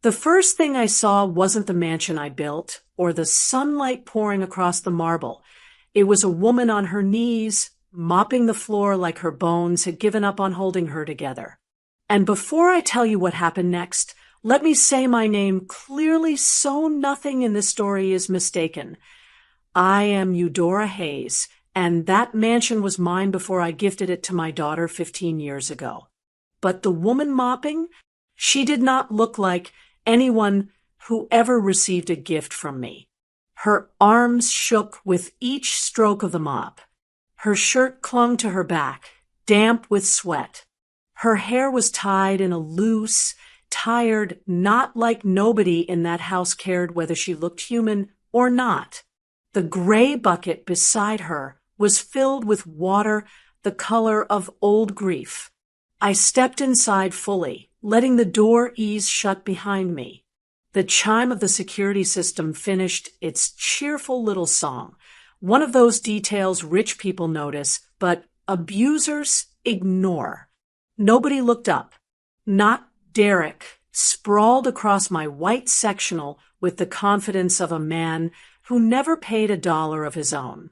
The first thing I saw wasn't the mansion I built or the sunlight pouring across the marble. It was a woman on her knees, mopping the floor like her bones had given up on holding her together. And before I tell you what happened next, let me say my name clearly so nothing in this story is mistaken. I am Eudora Hayes, and that mansion was mine before I gifted it to my daughter 15 years ago. But the woman mopping, she did not look like anyone who ever received a gift from me. Her arms shook with each stroke of the mop. Her shirt clung to her back, damp with sweat. Her hair was tied in a loose, tired knot like nobody in that house cared whether she looked human or not. The gray bucket beside her was filled with water the color of old grief. I stepped inside fully, letting the door ease shut behind me. The chime of the security system finished its cheerful little song, one of those details rich people notice, but abusers ignore. Nobody looked up. Not Derek, sprawled across my white sectional with the confidence of a man who never paid $1 of his own.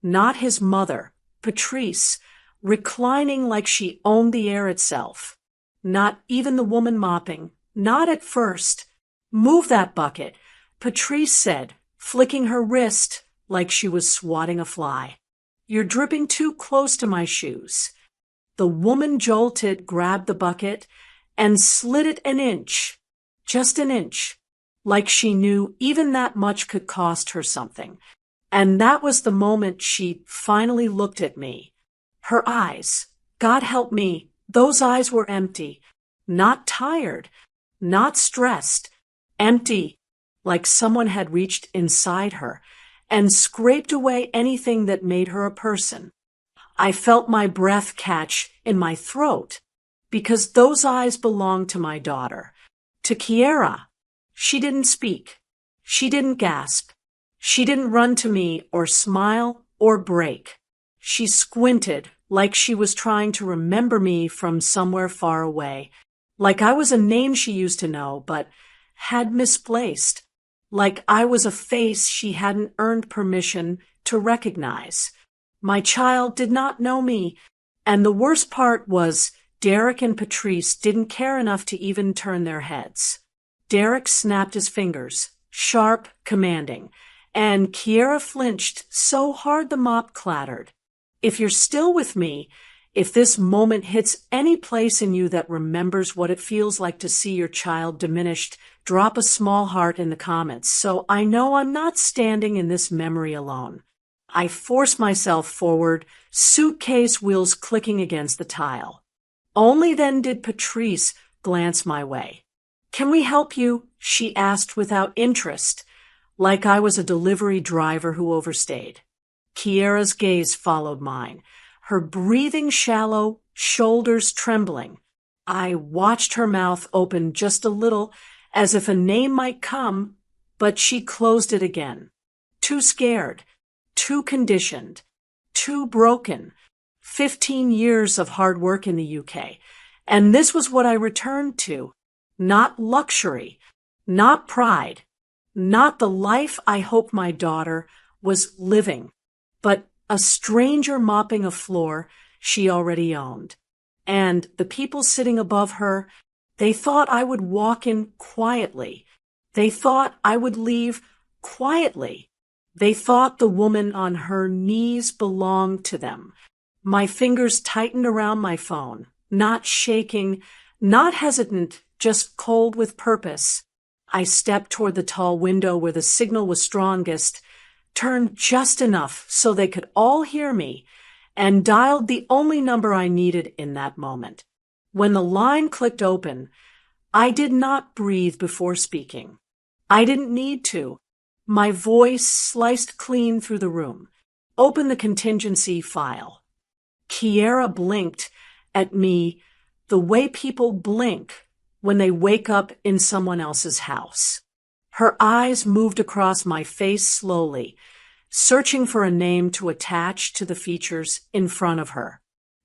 Not his mother, Patrice, reclining like she owned the air itself. Not even the woman mopping. Not at first. "Move that bucket," Patrice said, flicking her wrist like she was swatting a fly. "You're dripping too close to my shoes." The woman jolted, grabbed the bucket, and slid it an inch. Just an inch. Like she knew even that much could cost her something. And that was the moment she finally looked at me. Her eyes, God help me, those eyes were empty. Not tired, not stressed. Empty, like someone had reached inside her and scraped away anything that made her a person. I felt my breath catch in my throat because those eyes belonged to my daughter, to Kiera. She didn't speak. She didn't gasp. She didn't run to me or smile or break. She squinted like she was trying to remember me from somewhere far away, like I was a name she used to know but had misplaced, like I was a face she hadn't earned permission to recognize. My child did not know me, and the worst part was Derek and Patrice didn't care enough to even turn their heads. Derek snapped his fingers, sharp, commanding, and Kiera flinched so hard the mop clattered. If you're still with me, if this moment hits any place in you that remembers what it feels like to see your child diminished, drop a small heart in the comments so I know I'm not standing in this memory alone. I force myself forward, suitcase wheels clicking against the tile. Only then did Patrice glance my way. "Can we help you?" she asked without interest, like I was a delivery driver who overstayed. Kiera's gaze followed mine, her breathing shallow, shoulders trembling. I watched her mouth open just a little, as if a name might come, but she closed it again. Too scared, too conditioned, too broken. 15 years of hard work in the UK, and this was what I returned to. Not luxury, not pride, not the life I hoped my daughter was living, but a stranger mopping a floor she already owned. And the people sitting above her, they thought I would walk in quietly. They thought I would leave quietly. They thought the woman on her knees belonged to them. My fingers tightened around my phone, not shaking, not hesitant, just cold with purpose. I stepped toward the tall window where the signal was strongest, turned just enough so they could all hear me, and dialed the only number I needed in that moment. When the line clicked open, I did not breathe before speaking. I didn't need to. My voice sliced clean through the room. Open the contingency file. Kiera blinked at me the way people blink when they wake up in someone else's house. Her eyes moved across my face slowly, searching for a name to attach to the features in front of her.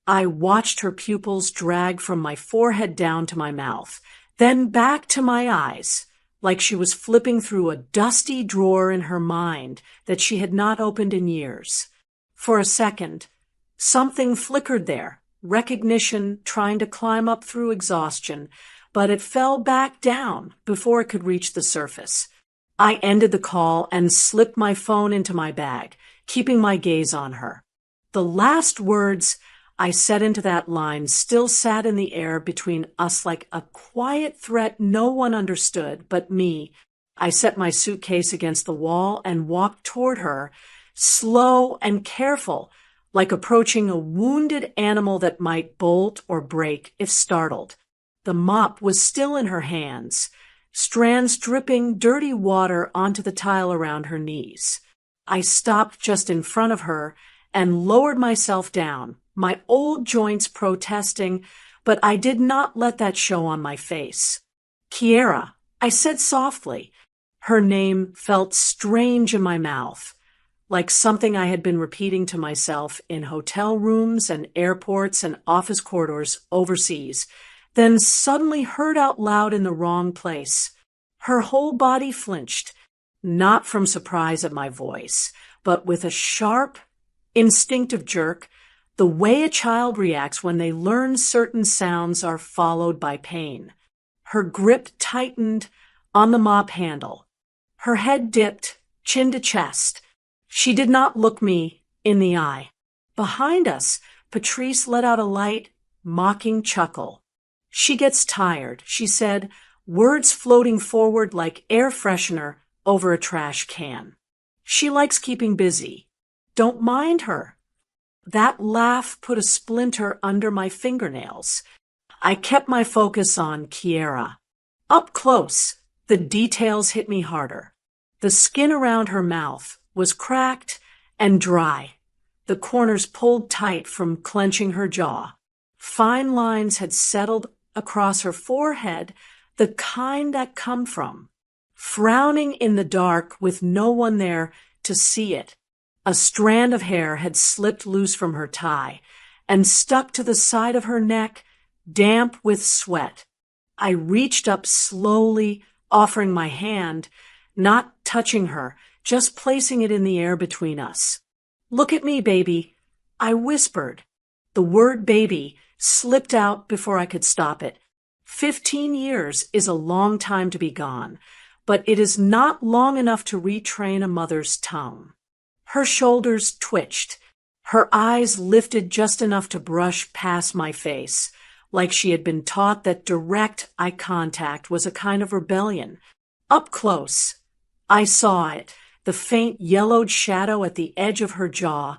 I watched her pupils drag from my forehead down to my mouth, then back to my eyes, like she was flipping through a dusty drawer in her mind that she had not opened in years. For a second, something flickered there, recognition trying to climb up through exhaustion, but it fell back down before it could reach the surface. I ended the call and slipped my phone into my bag, keeping my gaze on her. The last words I said into that line still sat in the air between us like a quiet threat no one understood but me. I set my suitcase against the wall and walked toward her, slow and careful, like approaching a wounded animal that might bolt or break if startled. The mop was still in her hands, strands dripping dirty water onto the tile around her knees. I stopped just in front of her and lowered myself down, my old joints protesting, but I did not let that show on my face. "Kiera," I said softly. Her name felt strange in my mouth, like something I had been repeating to myself in hotel rooms and airports and office corridors overseas, then suddenly heard out loud in the wrong place. Her whole body flinched, not from surprise at my voice, but with a sharp, instinctive jerk, the way a child reacts when they learn certain sounds are followed by pain. Her grip tightened on the mop handle. Her head dipped, chin to chest. She did not look me in the eye. Behind us, Patrice let out a light, mocking chuckle. "She gets tired," she said, words floating forward like air freshener over a trash can. "She likes keeping busy. Don't mind her." That laugh put a splinter under my fingernails. I kept my focus on Kiera. Up close, the details hit me harder. The skin around her mouth was cracked and dry, the corners pulled tight from clenching her jaw. Fine lines had settled across her forehead, the kind that come from frowning in the dark with no one there to see it. A strand of hair had slipped loose from her tie and stuck to the side of her neck, damp with sweat. I reached up slowly, offering my hand, not touching her, just placing it in the air between us. "Look at me, baby," I whispered. The word baby slipped out before I could stop it. 15 years is a long time to be gone, but it is not long enough to retrain a mother's tongue. Her shoulders twitched. Her eyes lifted just enough to brush past my face, like she had been taught that direct eye contact was a kind of rebellion. Up close, I saw it, the faint yellowed shadow at the edge of her jaw,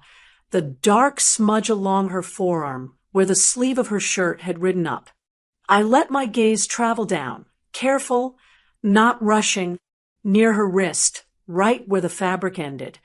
the dark smudge along her forearm where the sleeve of her shirt had ridden up. I let my gaze travel down, careful, not rushing, near her wrist, right where the fabric ended.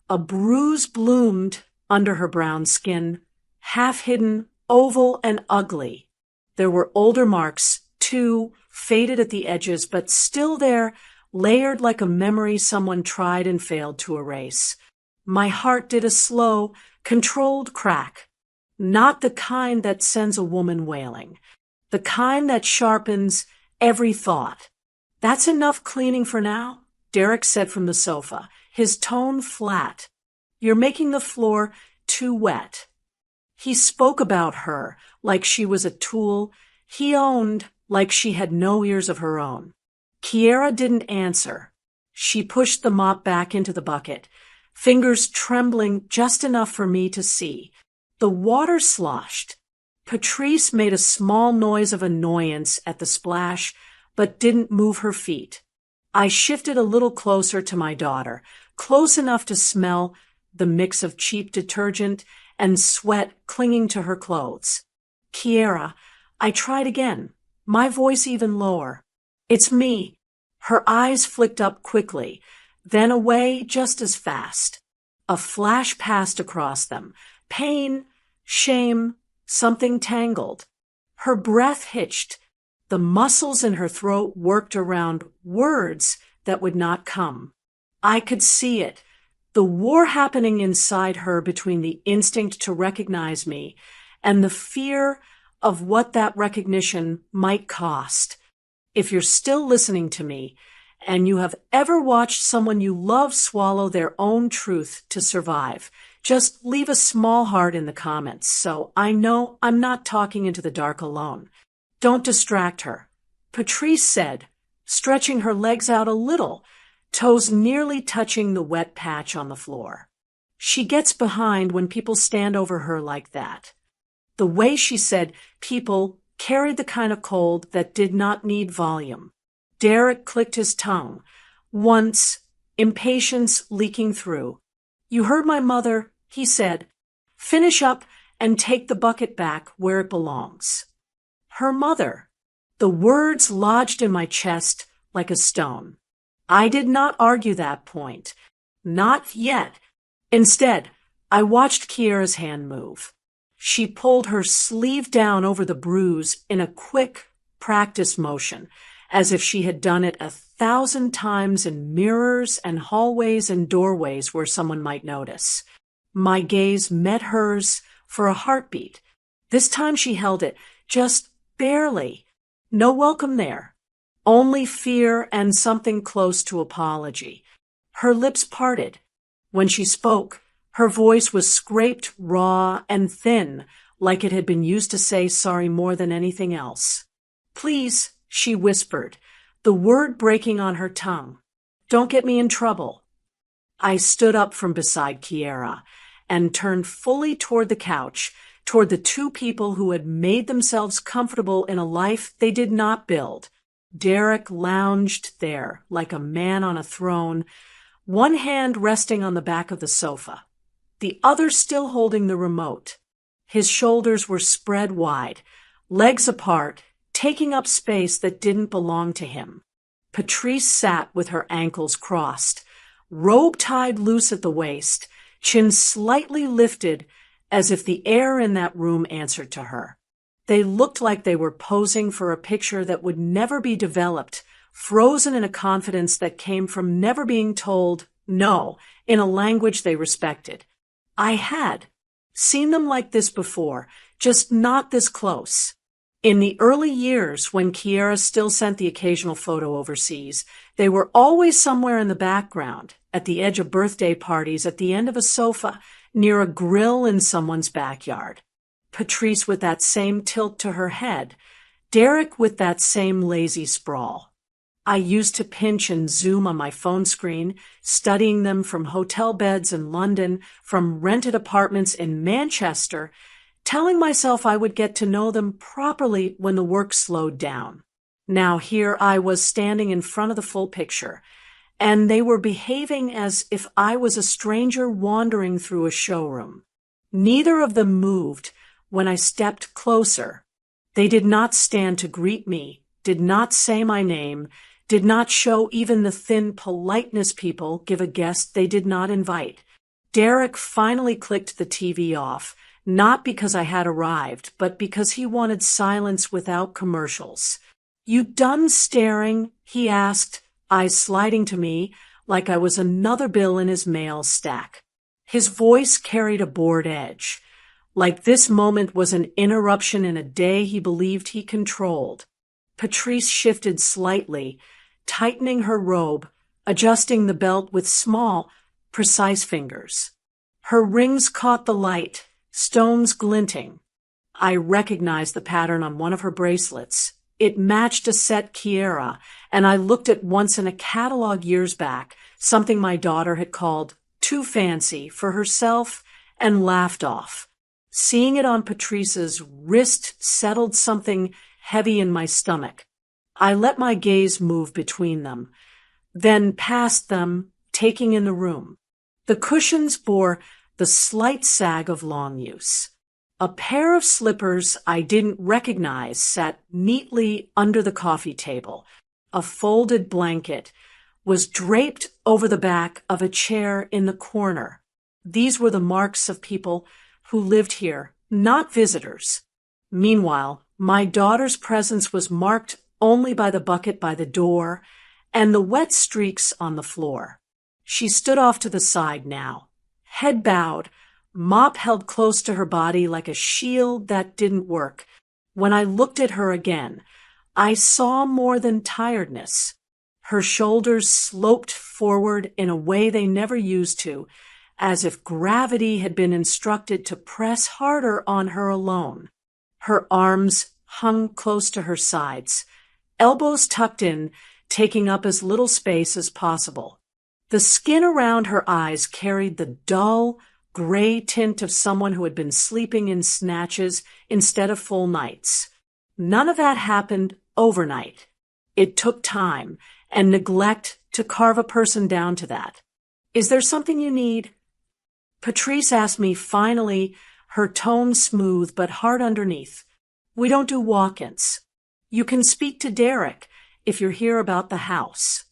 A bruise bloomed under her brown skin, half-hidden, oval, and ugly. There were older marks, too, faded at the edges, but still there, layered like a memory someone tried and failed to erase. My heart did a slow, controlled crack. Not the kind that sends a woman wailing. The kind that sharpens every thought. "That's enough cleaning for now," Derek said from the sofa, his tone flat. "You're making the floor too wet." He spoke about her like she was a tool he owned, like she had no ears of her own. Kiera didn't answer. She pushed the mop back into the bucket, fingers trembling just enough for me to see. The water sloshed. Patrice made a small noise of annoyance at the splash, but didn't move her feet. I shifted a little closer to my daughter, close enough to smell the mix of cheap detergent and sweat clinging to her clothes. "Kiera," I tried again, my voice even lower. "It's me." Her eyes flicked up quickly, then away just as fast. A flash passed across them. Pain, shame, something tangled. Her breath hitched. The muscles in her throat worked around words that would not come. I could see it. The war happening inside her between the instinct to recognize me and the fear of what that recognition might cost. if you're still listening to me, and you have ever watched someone you love swallow their own truth to survive, just leave a small heart in the comments so I know I'm not talking into the dark alone. Don't distract her. Patrice said, stretching her legs out a little, toes nearly touching the wet patch on the floor. She gets behind when people stand over her like that. The way she said people carried the kind of cold that did not need volume. Derek clicked his tongue, once, impatience leaking through. You heard my mother, he said. Finish up and take the bucket back where it belongs. Her mother. The words lodged in my chest like a stone. I did not argue that point. Not yet. Instead, I watched Kiera's hand move. She pulled her sleeve down over the bruise in a quick practice motion, as if she had done it 1,000 times in mirrors and hallways and doorways where someone might notice. My gaze met hers for a heartbeat. This time she held it, just barely. No welcome there. Only fear and something close to apology. Her lips parted. When she spoke, her voice was scraped, raw, and thin, like it had been used to say sorry more than anything else. Please, she whispered, the word breaking on her tongue. Don't get me in trouble. I stood up from beside Kiera and turned fully toward the couch, toward the two people who had made themselves comfortable in a life they did not build. Derek lounged there like a man on a throne, one hand resting on the back of the sofa, the other still holding the remote. His shoulders were spread wide, legs apart, taking up space that didn't belong to him. Patrice sat with her ankles crossed, robe tied loose at the waist, chin slightly lifted as if the air in that room answered to her. They looked like they were posing for a picture that would never be developed, frozen in a confidence that came from never being told no in a language they respected. I had seen them like this before, just not this close. In the early years, when Kiera still sent the occasional photo overseas, they were always somewhere in the background, at the edge of birthday parties, at the end of a sofa, near a grill in someone's backyard. Patrice with that same tilt to her head, Derek with that same lazy sprawl. I used to pinch and zoom on my phone screen, studying them from hotel beds in London, from rented apartments in Manchester, telling myself I would get to know them properly when the work slowed down. Now here I was standing in front of the full picture, and they were behaving as if I was a stranger wandering through a showroom. Neither of them moved when I stepped closer. They did not stand to greet me, did not say my name, did not show even the thin politeness people give a guest they did not invite. Derek finally clicked the TV off, not because I had arrived, but because he wanted silence without commercials. You done staring? He asked, eyes sliding to me like I was another bill in his mail stack. His voice carried a bored edge, like this moment was an interruption in a day he believed he controlled. Patrice shifted slightly, tightening her robe, adjusting the belt with small, precise fingers. Her rings caught the light, stones glinting. I recognized the pattern on one of her bracelets. It matched a set Kiera, and I looked at once in a catalog years back, something my daughter had called too fancy for herself, and laughed off. Seeing it on Patrice's wrist settled something heavy in my stomach. I let my gaze move between them, then past them, taking in the room. The cushions bore the slight sag of long use. A pair of slippers I didn't recognize sat neatly under the coffee table. A folded blanket was draped over the back of a chair in the corner. These were the marks of people who lived here, not visitors. Meanwhile, my daughter's presence was marked only by the bucket by the door and the wet streaks on the floor. She stood off to the side now, head bowed, mop held close to her body like a shield that didn't work. When I looked at her again, I saw more than tiredness. Her shoulders sloped forward in a way they never used to, as if gravity had been instructed to press harder on her alone. Her arms hung close to her sides, elbows tucked in, taking up as little space as possible. The skin around her eyes carried the dull, gray tint of someone who had been sleeping in snatches instead of full nights. None of that happened overnight. It took time and neglect to carve a person down to that. Is there something you need? Patrice asked me finally, her tone smooth but hard underneath. We don't do walk-ins. You can speak to Derek if you're here about the house.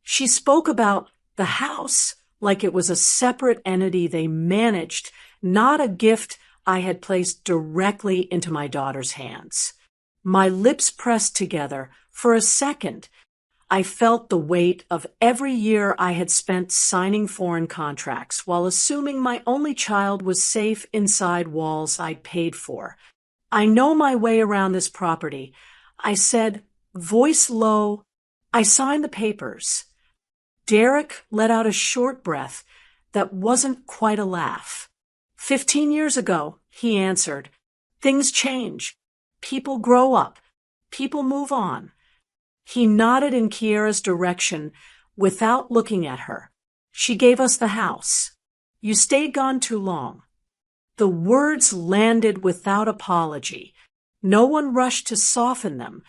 She spoke about the house like it was a separate entity they managed, not a gift I had placed directly into my daughter's hands. My lips pressed together. For a second, I felt the weight of every year I had spent signing foreign contracts while assuming my only child was safe inside walls I'd paid for. I know my way around this property. I said, voice low, I signed the papers. Derek let out a short breath that wasn't quite a laugh. 15 years ago, he answered, things change. People grow up. People move on. He nodded in Kiera's direction without looking at her. She gave us the house. You stayed gone too long. The words landed without apology. No one rushed to soften them.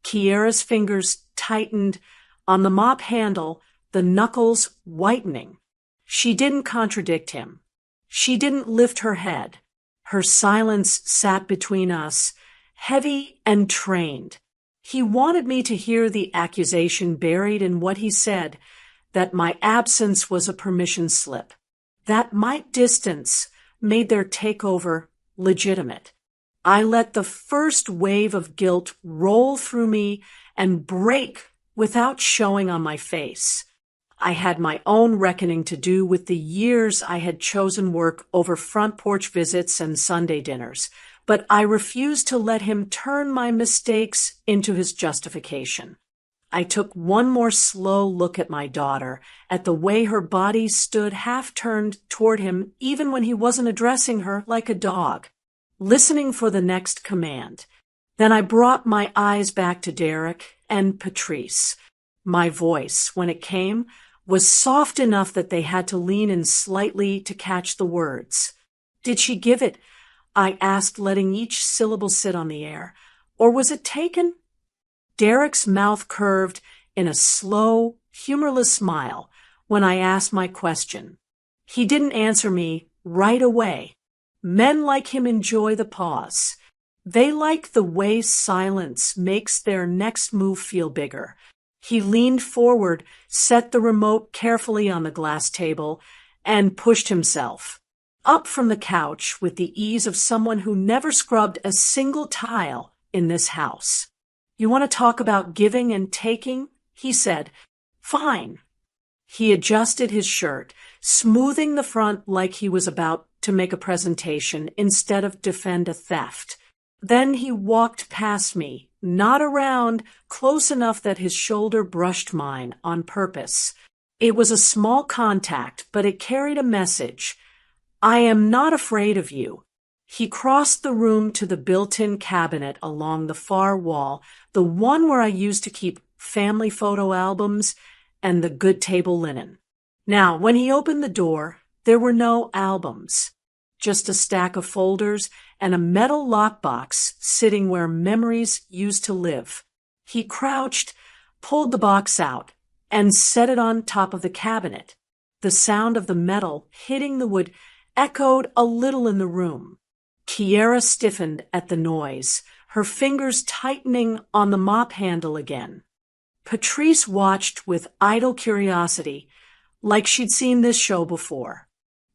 Kiera's fingers tightened on the mop handle, the knuckles whitening. She didn't contradict him. She didn't lift her head. Her silence sat between us, heavy and trained. He wanted me to hear the accusation buried in what he said, that my absence was a permission slip, that my distance made their takeover legitimate. I let the first wave of guilt roll through me and break without showing on my face. I had my own reckoning to do with the years I had chosen work over front porch visits and Sunday dinners, but I refused to let him turn my mistakes into his justification. I took one more slow look at my daughter, at the way her body stood half-turned toward him even when he wasn't addressing her like a dog, listening for the next command. Then I brought my eyes back to Derek and Patrice. My voice, when it came, was soft enough that they had to lean in slightly to catch the words. Did she give it? I asked, letting each syllable sit on the air. Or was it taken? Derek's mouth curved in a slow, humorless smile when I asked my question. He didn't answer me right away. Men like him enjoy the pause. They like the way silence makes their next move feel bigger. He leaned forward, set the remote carefully on the glass table, and pushed himself up from the couch with the ease of someone who never scrubbed a single tile in this house. You want to talk about giving and taking? He said. Fine. He adjusted his shirt, smoothing the front like he was about to make a presentation instead of defend a theft. Then he walked past me, not around, close enough that his shoulder brushed mine on purpose. It was a small contact, but it carried a message. I am not afraid of you. He crossed the room to the built-in cabinet along the far wall, the one where I used to keep family photo albums and the good table linen. Now, when he opened the door, there were no albums, just a stack of folders and a metal lockbox sitting where memories used to live. He crouched, pulled the box out, and set it on top of the cabinet. The sound of the metal hitting the wood echoed a little in the room. Kiera stiffened at the noise, her fingers tightening on the mop handle again. Patrice watched with idle curiosity, like she'd seen this show before.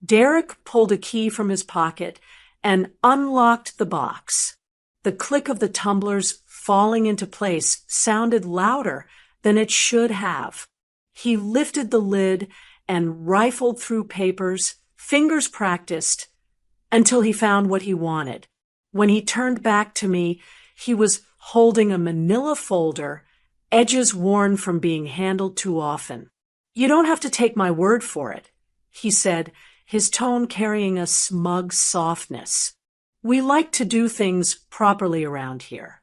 Derek pulled a key from his pocket and unlocked the box. The click of the tumblers falling into place sounded louder than it should have. He lifted the lid and rifled through papers, fingers practiced, until he found what he wanted. When he turned back to me, he was holding a manila folder, edges worn from being handled too often. "You don't have to take my word for it," he said, his tone carrying a smug softness. "We like to do things properly around here."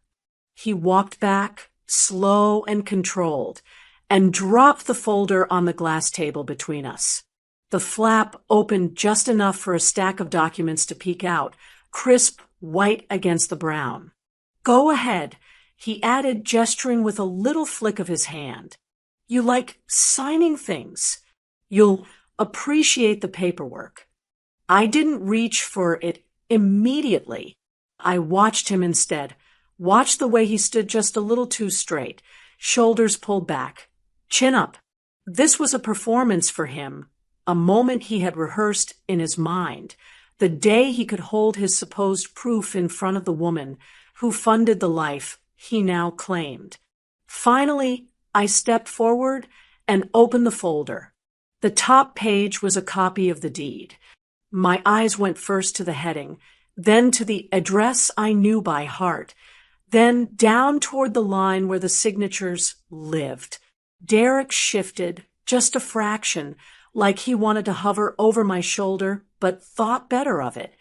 He walked back, slow and controlled, and dropped the folder on the glass table between us. The flap opened just enough for a stack of documents to peek out, crisp white against the brown. "Go ahead," he added, gesturing with a little flick of his hand. "You like signing things. You'll appreciate the paperwork." I didn't reach for it immediately. I watched him instead, watched the way he stood just a little too straight, shoulders pulled back, chin up. This was a performance for him, a moment he had rehearsed in his mind, the day he could hold his supposed proof in front of the woman who funded the life he now claimed. Finally, I stepped forward and opened the folder. The top page was a copy of the deed. My eyes went first to the heading, then to the address I knew by heart, then down toward the line where the signatures lived. Derek shifted, just a fraction, like he wanted to hover over my shoulder, but thought better of it.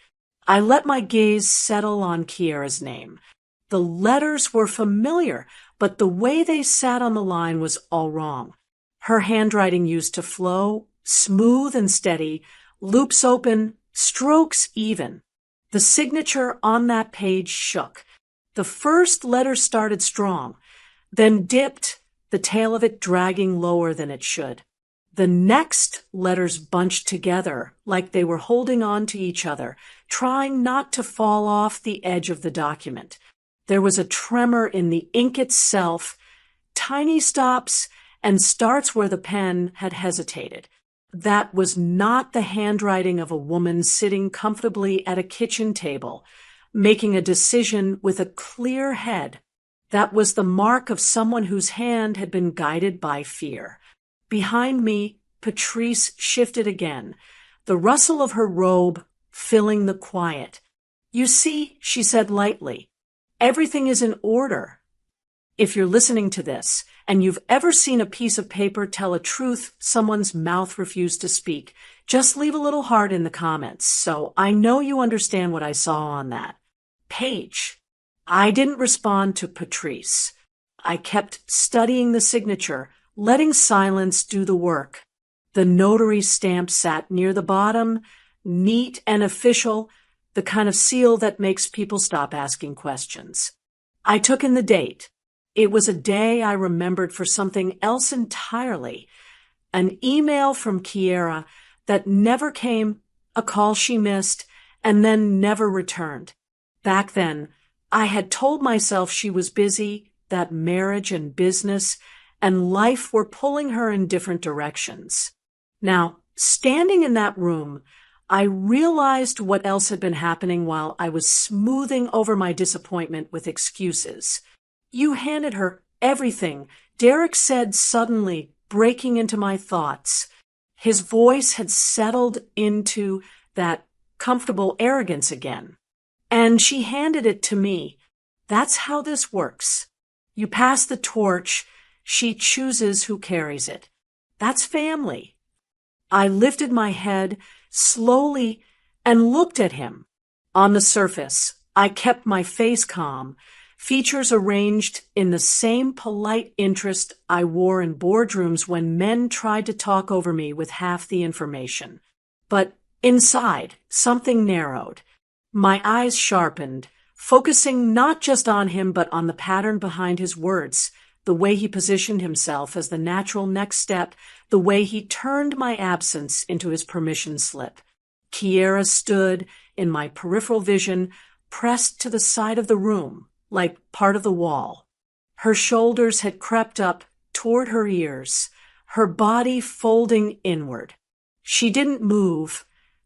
I let my gaze settle on Kiera's name. The letters were familiar, but the way they sat on the line was all wrong. Her handwriting used to flow, smooth and steady, loops open, strokes even. The signature on that page shook. The first letter started strong, then dipped, the tail of it dragging lower than it should. The next letters bunched together like they were holding on to each other, trying not to fall off the edge of the document. There was a tremor in the ink itself, tiny stops and starts where the pen had hesitated. That was not the handwriting of a woman sitting comfortably at a kitchen table, making a decision with a clear head. That was the mark of someone whose hand had been guided by fear. Behind me, Patrice shifted again, the rustle of her robe filling the quiet. "You see," she said lightly, "everything is in order." If you're listening to this and you've ever seen a piece of paper tell a truth someone's mouth refused to speak, just leave a little heart in the comments, so I know you understand what I saw on that page. I didn't respond to Patrice. I kept studying the signature, letting silence do the work. The notary stamp sat near the bottom, neat and official, the kind of seal that makes people stop asking questions. I took in the date. It was a day I remembered for something else entirely. An email from Kiera that never came, a call she missed, and then never returned. Back then, I had told myself she was busy, that marriage and business and life were pulling her in different directions. Now, standing in that room, I realized what else had been happening while I was smoothing over my disappointment with excuses. "You handed her everything," Derek said suddenly, breaking into my thoughts. His voice had settled into that comfortable arrogance again. "And she handed it to me. That's how this works. You pass the torch, she chooses who carries it. That's family." I lifted my head slowly and looked at him. On the surface, I kept my face calm, features arranged in the same polite interest I wore in boardrooms when men tried to talk over me with half the information. But inside, something narrowed. My eyes sharpened, focusing not just on him but on the pattern behind his words, the way he positioned himself as the natural next step, the way he turned my absence into his permission slip. Kiera stood, in my peripheral vision, pressed to the side of the room, like part of the wall. Her shoulders had crept up toward her ears, her body folding inward. She didn't move,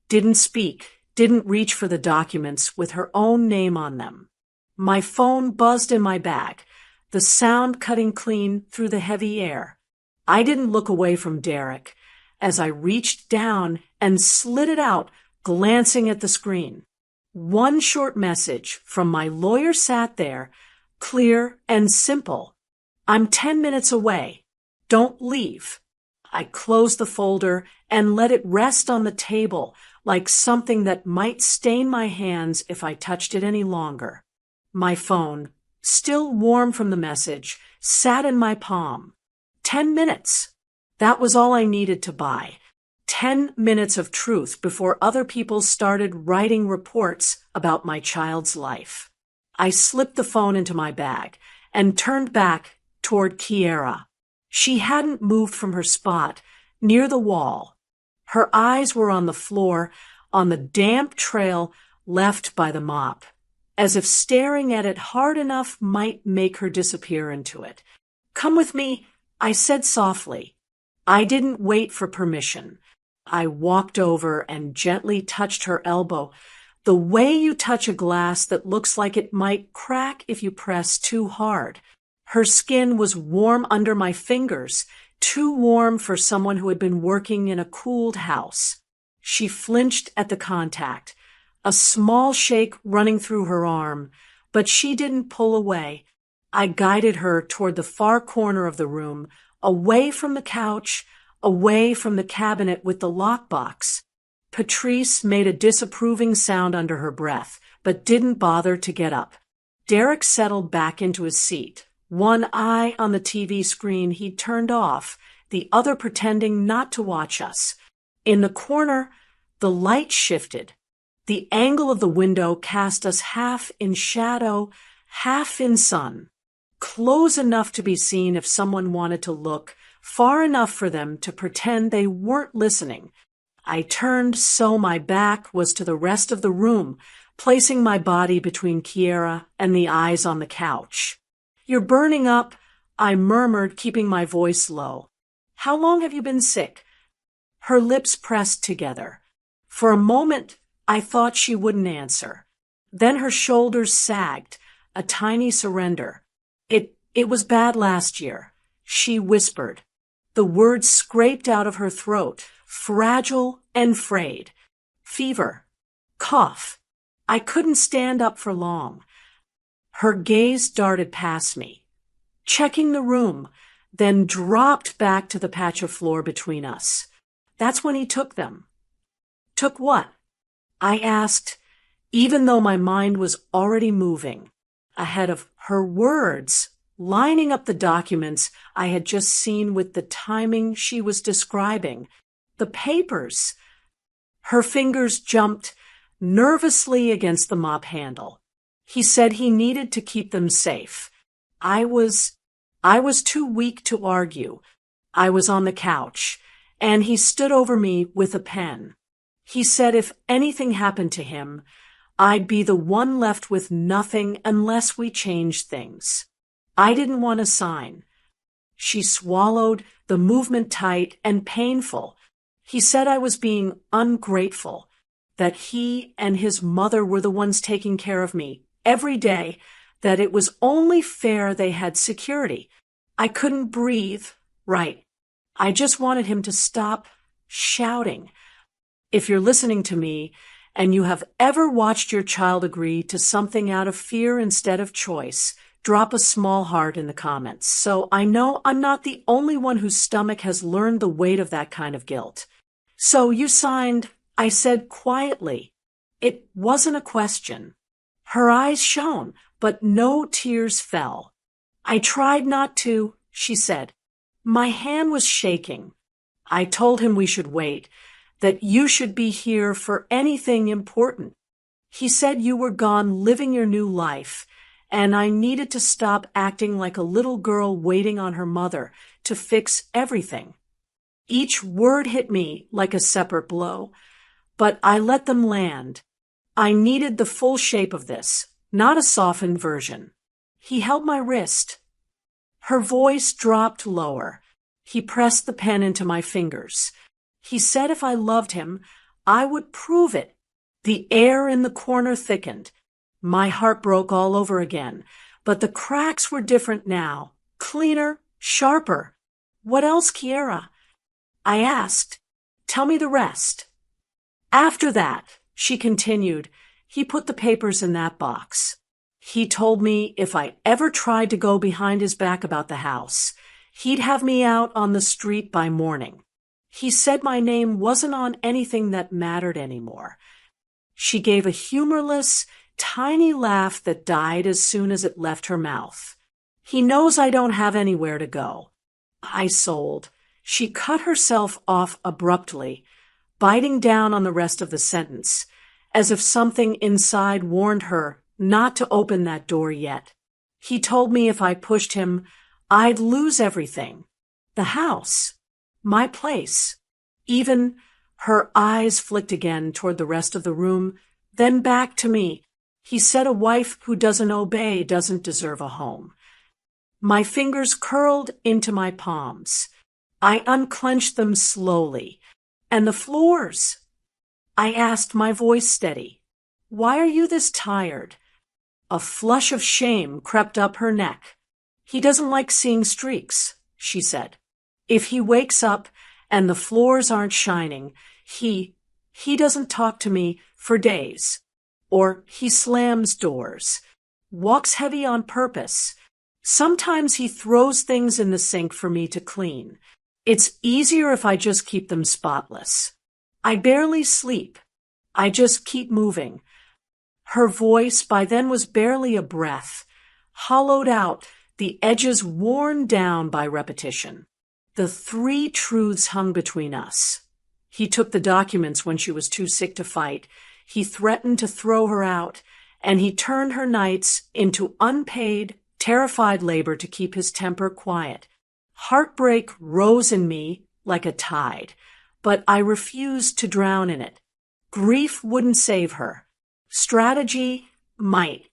didn't speak, didn't reach for the documents with her own name on them. My phone buzzed in my bag, the sound cutting clean through the heavy air. I didn't look away from Derek as I reached down and slid it out, glancing at the screen. One short message from my lawyer sat there, clear and simple. I'm 10 minutes away. Don't leave. I closed the folder and let it rest on the table like something that might stain my hands if I touched it any longer. My phone, still warm from the message, sat in my palm. 10 minutes. That was all I needed to buy. 10 minutes of truth before other people started writing reports about my child's life. I slipped the phone into my bag and turned back toward Kiera. She hadn't moved from her spot near the wall. Her eyes were on the floor, on the damp trail left by the mop, as if staring at it hard enough might make her disappear into it. "Come with me," I said softly. I didn't wait for permission. I walked over and gently touched her elbow, the way you touch a glass that looks like it might crack if you press too hard. Her skin was warm under my fingers, too warm for someone who had been working in a cooled house. She flinched at the contact, a small shake running through her arm, but she didn't pull away. I guided her toward the far corner of the room, away from the couch, away from the cabinet with the lockbox. Patrice made a disapproving sound under her breath, but didn't bother to get up. Derek settled back into his seat, one eye on the TV screen he'd turned off, the other pretending not to watch us. In the corner, the light shifted. The angle of the window cast us half in shadow, half in sun, close enough to be seen if someone wanted to look, far enough for them to pretend they weren't listening. I turned so my back was to the rest of the room, placing my body between Kiera and the eyes on the couch. "You're burning up," I murmured, keeping my voice low. "How long have you been sick?" Her lips pressed together. For a moment, I thought she wouldn't answer. Then her shoulders sagged, a tiny surrender. It was bad last year," she whispered. The words scraped out of her throat, fragile and frayed. "Fever. Cough." I couldn't stand up for long. Her gaze darted past me, checking the room, then dropped back to the patch of floor between us. "That's when he took them." "Took what?" I asked, even though my mind was already moving, ahead of her words, lining up the documents I had just seen with the timing she was describing. The papers. Her fingers jumped nervously against the mop handle. He said he needed to keep them safe. I was too weak to argue. I was on the couch, and he stood over me with a pen. He said if anything happened to him, I'd be the one left with nothing unless we changed things. I didn't want to sign. She swallowed, the movement tight and painful. He said I was being ungrateful, that he and his mother were the ones taking care of me every day, that it was only fair they had security. I couldn't breathe. Right. I just wanted him to stop shouting. If you're listening to me and you have ever watched your child agree to something out of fear instead of choice, drop a small heart in the comments. So I know I'm not the only one whose stomach has learned the weight of that kind of guilt. "So you signed," I said quietly. It wasn't a question. Her eyes shone, but no tears fell. "I tried not to," she said. "My hand was shaking." I told him we should wait, that you should be here for anything important. He said you were gone living your new life, and I needed to stop acting like a little girl waiting on her mother to fix everything. Each word hit me like a separate blow, but I let them land. I needed the full shape of this, not a softened version. He held my wrist. Her voice dropped lower. He pressed the pen into my fingers. He said if I loved him, I would prove it. The air in the corner thickened. My heart broke all over again, but the cracks were different now, cleaner, sharper. "What else, Kiera?" I asked. "Tell me the rest." "After that," she continued, "he put the papers in that box." He told me if I ever tried to go behind his back about the house, he'd have me out on the street by morning. He said my name wasn't on anything that mattered anymore. She gave a humorless, tiny laugh that died as soon as it left her mouth. He knows I don't have anywhere to go. I sold. She cut herself off abruptly, biting down on the rest of the sentence, as if something inside warned her not to open that door yet. He told me if I pushed him, I'd lose everything. The house. My place. Even her eyes flicked again toward the rest of the room, then back to me. He said a wife who doesn't obey doesn't deserve a home. My fingers curled into my palms. I unclenched them slowly. And the floors. I asked, my voice steady, "Why are you this tired?" A flush of shame crept up her neck. "He doesn't like seeing streaks," she said. "If he wakes up and the floors aren't shining, he doesn't talk to me for days. Or he slams doors, walks heavy on purpose. Sometimes he throws things in the sink for me to clean. It's easier if I just keep them spotless. I barely sleep. I just keep moving." Her voice by then was barely a breath, hollowed out, the edges worn down by repetition. The three truths hung between us. He took the documents when she was too sick to fight. He threatened to throw her out, and he turned her nights into unpaid, terrified labor to keep his temper quiet. Heartbreak rose in me like a tide, but I refused to drown in it. Grief wouldn't save her. Strategy might.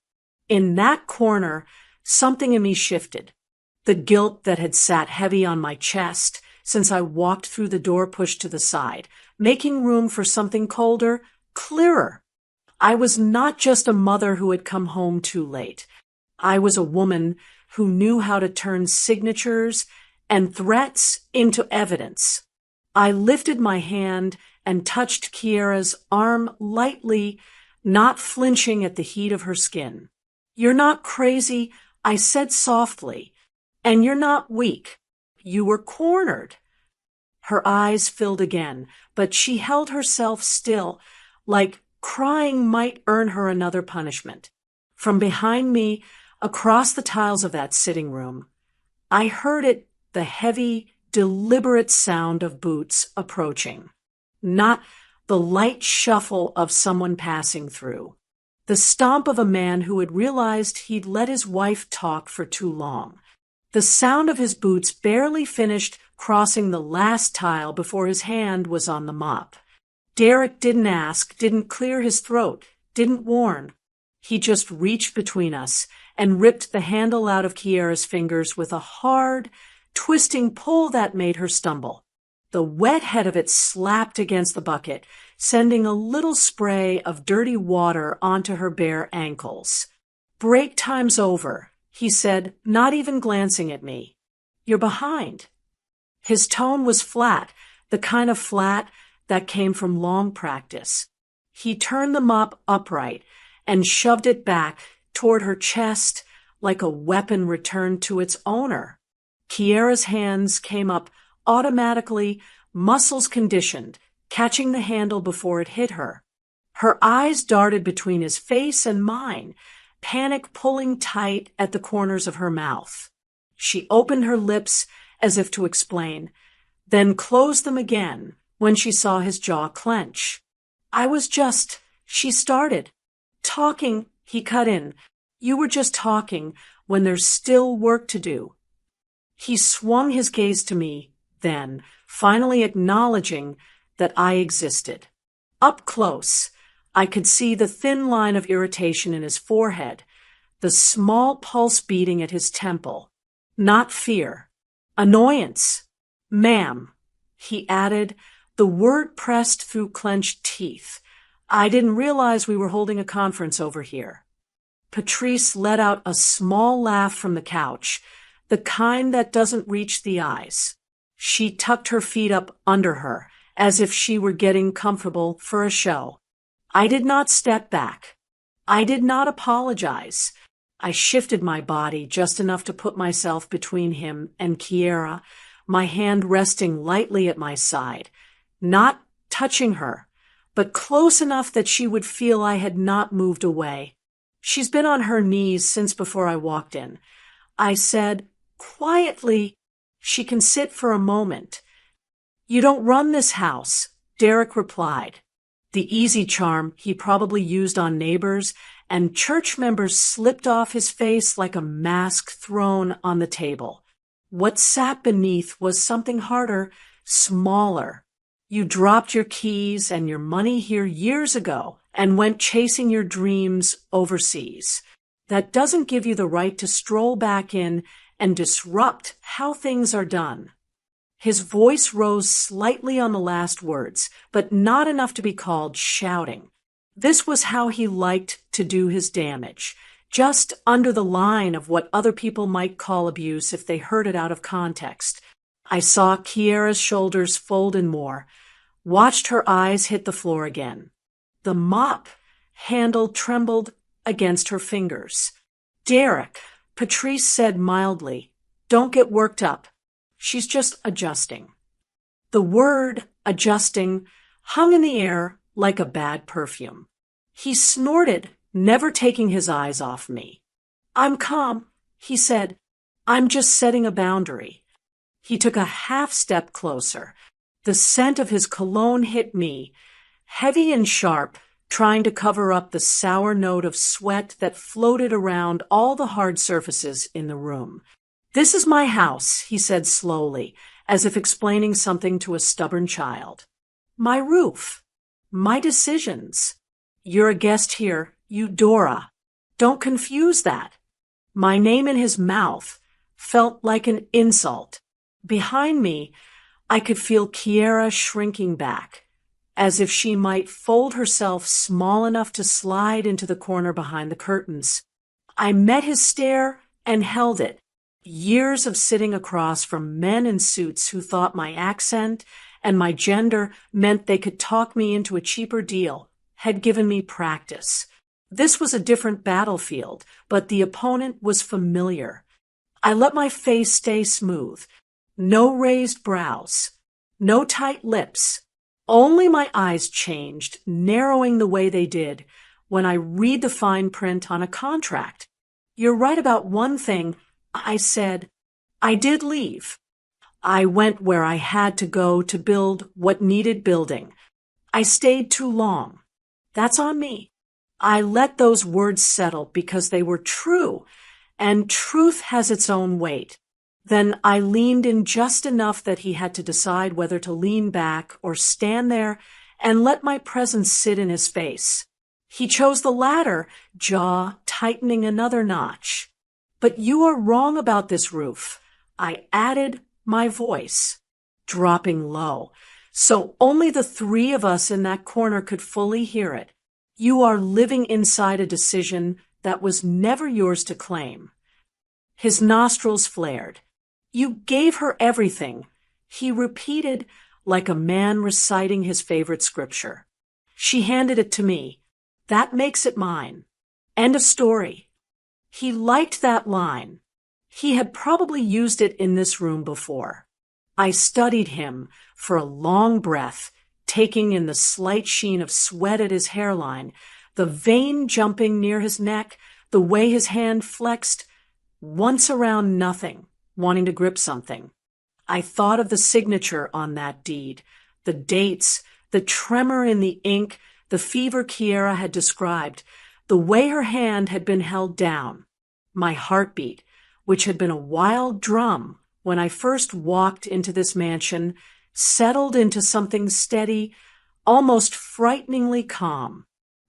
In that corner, something in me shifted. The guilt that had sat heavy on my chest since I walked through the door pushed to the side, making room for something colder, clearer. I was not just a mother who had come home too late. I was a woman who knew how to turn signatures and threats into evidence. I lifted my hand and touched Kiera's arm lightly, not flinching at the heat of her skin. "You're not crazy," I said softly, "and you're not weak. You were cornered." Her eyes filled again, but she held herself still, like crying might earn her another punishment. From behind me, across the tiles of that sitting room, I heard it, the heavy, deliberate sound of boots approaching. Not the light shuffle of someone passing through. The stomp of a man who had realized he'd let his wife talk for too long. The sound of his boots barely finished crossing the last tile before his hand was on the mop. Derek didn't ask, didn't clear his throat, didn't warn. He just reached between us and ripped the handle out of Kiera's fingers with a hard, twisting pull that made her stumble. The wet head of it slapped against the bucket, sending a little spray of dirty water onto her bare ankles. "Break time's over," he said, not even glancing at me. "You're behind." His tone was flat, the kind of flat that came from long practice. He turned the mop upright and shoved it back toward her chest like a weapon returned to its owner. Kiera's hands came up automatically, muscles conditioned, catching the handle before it hit her. Her eyes darted between his face and mine, panic pulling tight at the corners of her mouth. She opened her lips as if to explain, then closed them again when she saw his jaw clench. She started. "Talking," he cut in. "You were just talking when there's still work to do." He swung his gaze to me, then, finally acknowledging that I existed. Up close, I could see the thin line of irritation in his forehead, the small pulse beating at his temple. Not fear. Annoyance. "Ma'am," he added, the word pressed through clenched teeth. "I didn't realize we were holding a conference over here." Patrice let out a small laugh from the couch, the kind that doesn't reach the eyes. She tucked her feet up under her, as if she were getting comfortable for a show. I did not step back. I did not apologize. I shifted my body just enough to put myself between him and Kiera, my hand resting lightly at my side, not touching her, but close enough that she would feel I had not moved away. She's been on her knees since before I walked in. I said, quietly, she can sit for a moment. You don't run this house, Derek replied. The easy charm he probably used on neighbors and church members slipped off his face like a mask thrown on the table. What sat beneath was something harder, smaller. You dropped your keys and your money here years ago and went chasing your dreams overseas. That doesn't give you the right to stroll back in and disrupt how things are done. His voice rose slightly on the last words, but not enough to be called shouting. This was how he liked to do his damage, just under the line of what other people might call abuse if they heard it out of context. I saw Kiera's shoulders fold in more, watched her eyes hit the floor again. The mop handle trembled against her fingers. Derek, Patrice said mildly, don't get worked up. She's just adjusting. The word adjusting hung in the air like a bad perfume. He snorted, never taking his eyes off me. I'm calm, he said. I'm just setting a boundary. He took a half step closer. The scent of his cologne hit me, heavy and sharp, trying to cover up the sour note of sweat that floated around all the hard surfaces in the room. This is my house, he said slowly, as if explaining something to a stubborn child. My roof. My decisions. You're a guest here, Eudora. Don't confuse that. My name in his mouth felt like an insult. Behind me, I could feel Kiera shrinking back, as if she might fold herself small enough to slide into the corner behind the curtains. I met his stare and held it. Years of sitting across from men in suits who thought my accent and my gender meant they could talk me into a cheaper deal had given me practice. This was a different battlefield, but the opponent was familiar. I let my face stay smooth. No raised brows. No tight lips. Only my eyes changed, narrowing the way they did when I read the fine print on a contract. You're right about one thing, I said. I did leave. I went where I had to go to build what needed building. I stayed too long. That's on me. I let those words settle because they were true, and truth has its own weight. Then I leaned in just enough that he had to decide whether to lean back or stand there and let my presence sit in his face. He chose the latter, jaw tightening another notch. But you are wrong about this roof. I added my voice, dropping low, so only the three of us in that corner could fully hear it. You are living inside a decision that was never yours to claim. His nostrils flared. You gave her everything, he repeated like a man reciting his favorite scripture. She handed it to me. That makes it mine. End of story. He liked that line. He had probably used it in this room before. I studied him for a long breath, taking in the slight sheen of sweat at his hairline, the vein jumping near his neck, the way his hand flexed, once around nothing, wanting to grip something. I thought of the signature on that deed, the dates, the tremor in the ink, the fever Kiera had described, the way her hand had been held down. My heartbeat, which had been a wild drum when I first walked into this mansion, settled into something steady, almost frighteningly calm.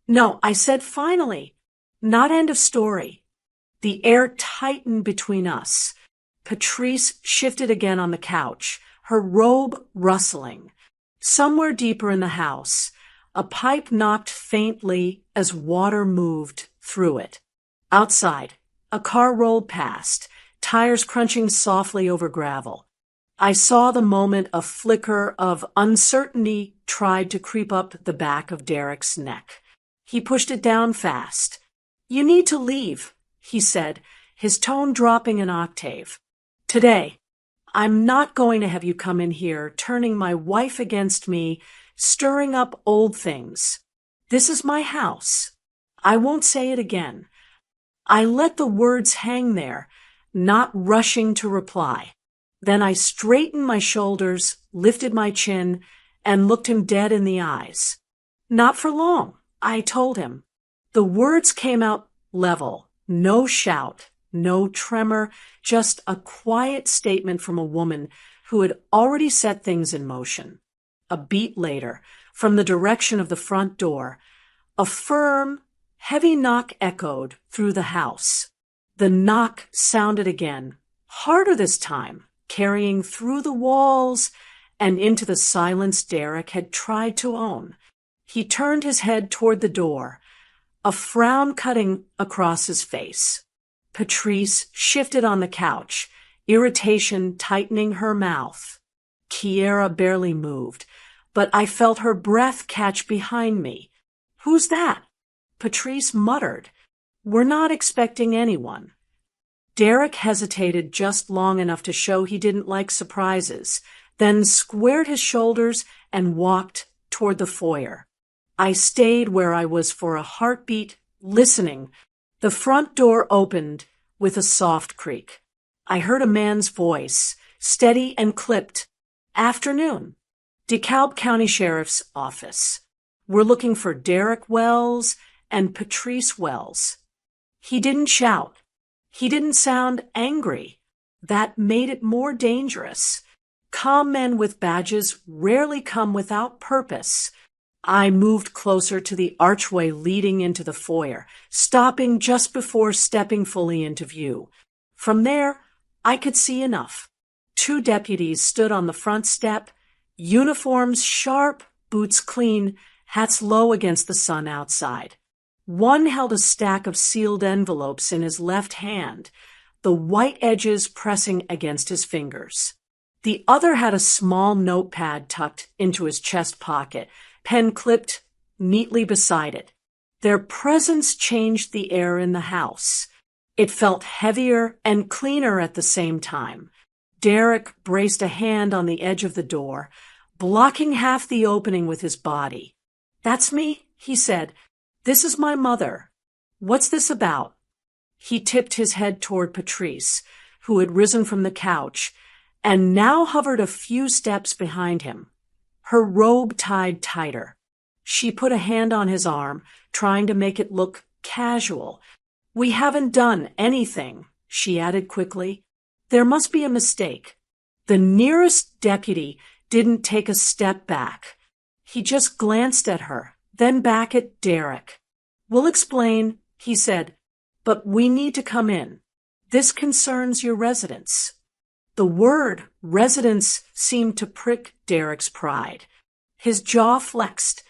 No, I said finally, not end of story. The air tightened between us. Patrice shifted again on the couch, her robe rustling. Somewhere deeper in the house, a pipe knocked faintly as water moved through it. Outside, a car rolled past, tires crunching softly over gravel. I saw the moment a flicker of uncertainty tried to creep up the back of Derek's neck. He pushed it down fast. You need to leave, he said, his tone dropping an octave. Today, I'm not going to have you come in here, turning my wife against me, stirring up old things. This is my house. I won't say it again. I let the words hang there, not rushing to reply. Then I straightened my shoulders, lifted my chin, and looked him dead in the eyes. Not for long, I told him. The words came out level, no shout, no tremor, just a quiet statement from a woman who had already set things in motion. A beat later, from the direction of the front door, a firm, heavy knock echoed through the house. The knock sounded again, harder this time, carrying through the walls and into the silence Derek had tried to own. He turned his head toward the door, a frown cutting across his face. Patrice shifted on the couch, irritation tightening her mouth. Kiera barely moved, but I felt her breath catch behind me. "Who's that?" Patrice muttered. "We're not expecting anyone." Derek hesitated just long enough to show he didn't like surprises, then squared his shoulders and walked toward the foyer. I stayed where I was for a heartbeat, listening. The front door opened with a soft creak. I heard a man's voice, steady and clipped. "Afternoon. DeKalb County Sheriff's Office. We're looking for Derek Wells and Patrice Wells." He didn't shout. He didn't sound angry. That made it more dangerous. Calm men with badges rarely come without purpose. I moved closer to the archway leading into the foyer, stopping just before stepping fully into view. From there, I could see enough. 2 deputies stood on the front step, uniforms sharp, boots clean, hats low against the sun outside. One held a stack of sealed envelopes in his left hand, the white edges pressing against his fingers. The other had a small notepad tucked into his chest pocket, pen clipped neatly beside it. Their presence changed the air in the house. It felt heavier and cleaner at the same time. Derek braced a hand on the edge of the door, blocking half the opening with his body. "That's me," he said. "This is my mother. What's this about?" He tipped his head toward Patrice, who had risen from the couch and now hovered a few steps behind him, her robe tied tighter. She put a hand on his arm, trying to make it look casual. "We haven't done anything," she added quickly. "There must be a mistake." The nearest deputy didn't take a step back. He just glanced at her, then back at Derek. "We'll explain," he said, "but we need to come in. This concerns your residence." The word residence seemed to prick Derek's pride. His jaw flexed.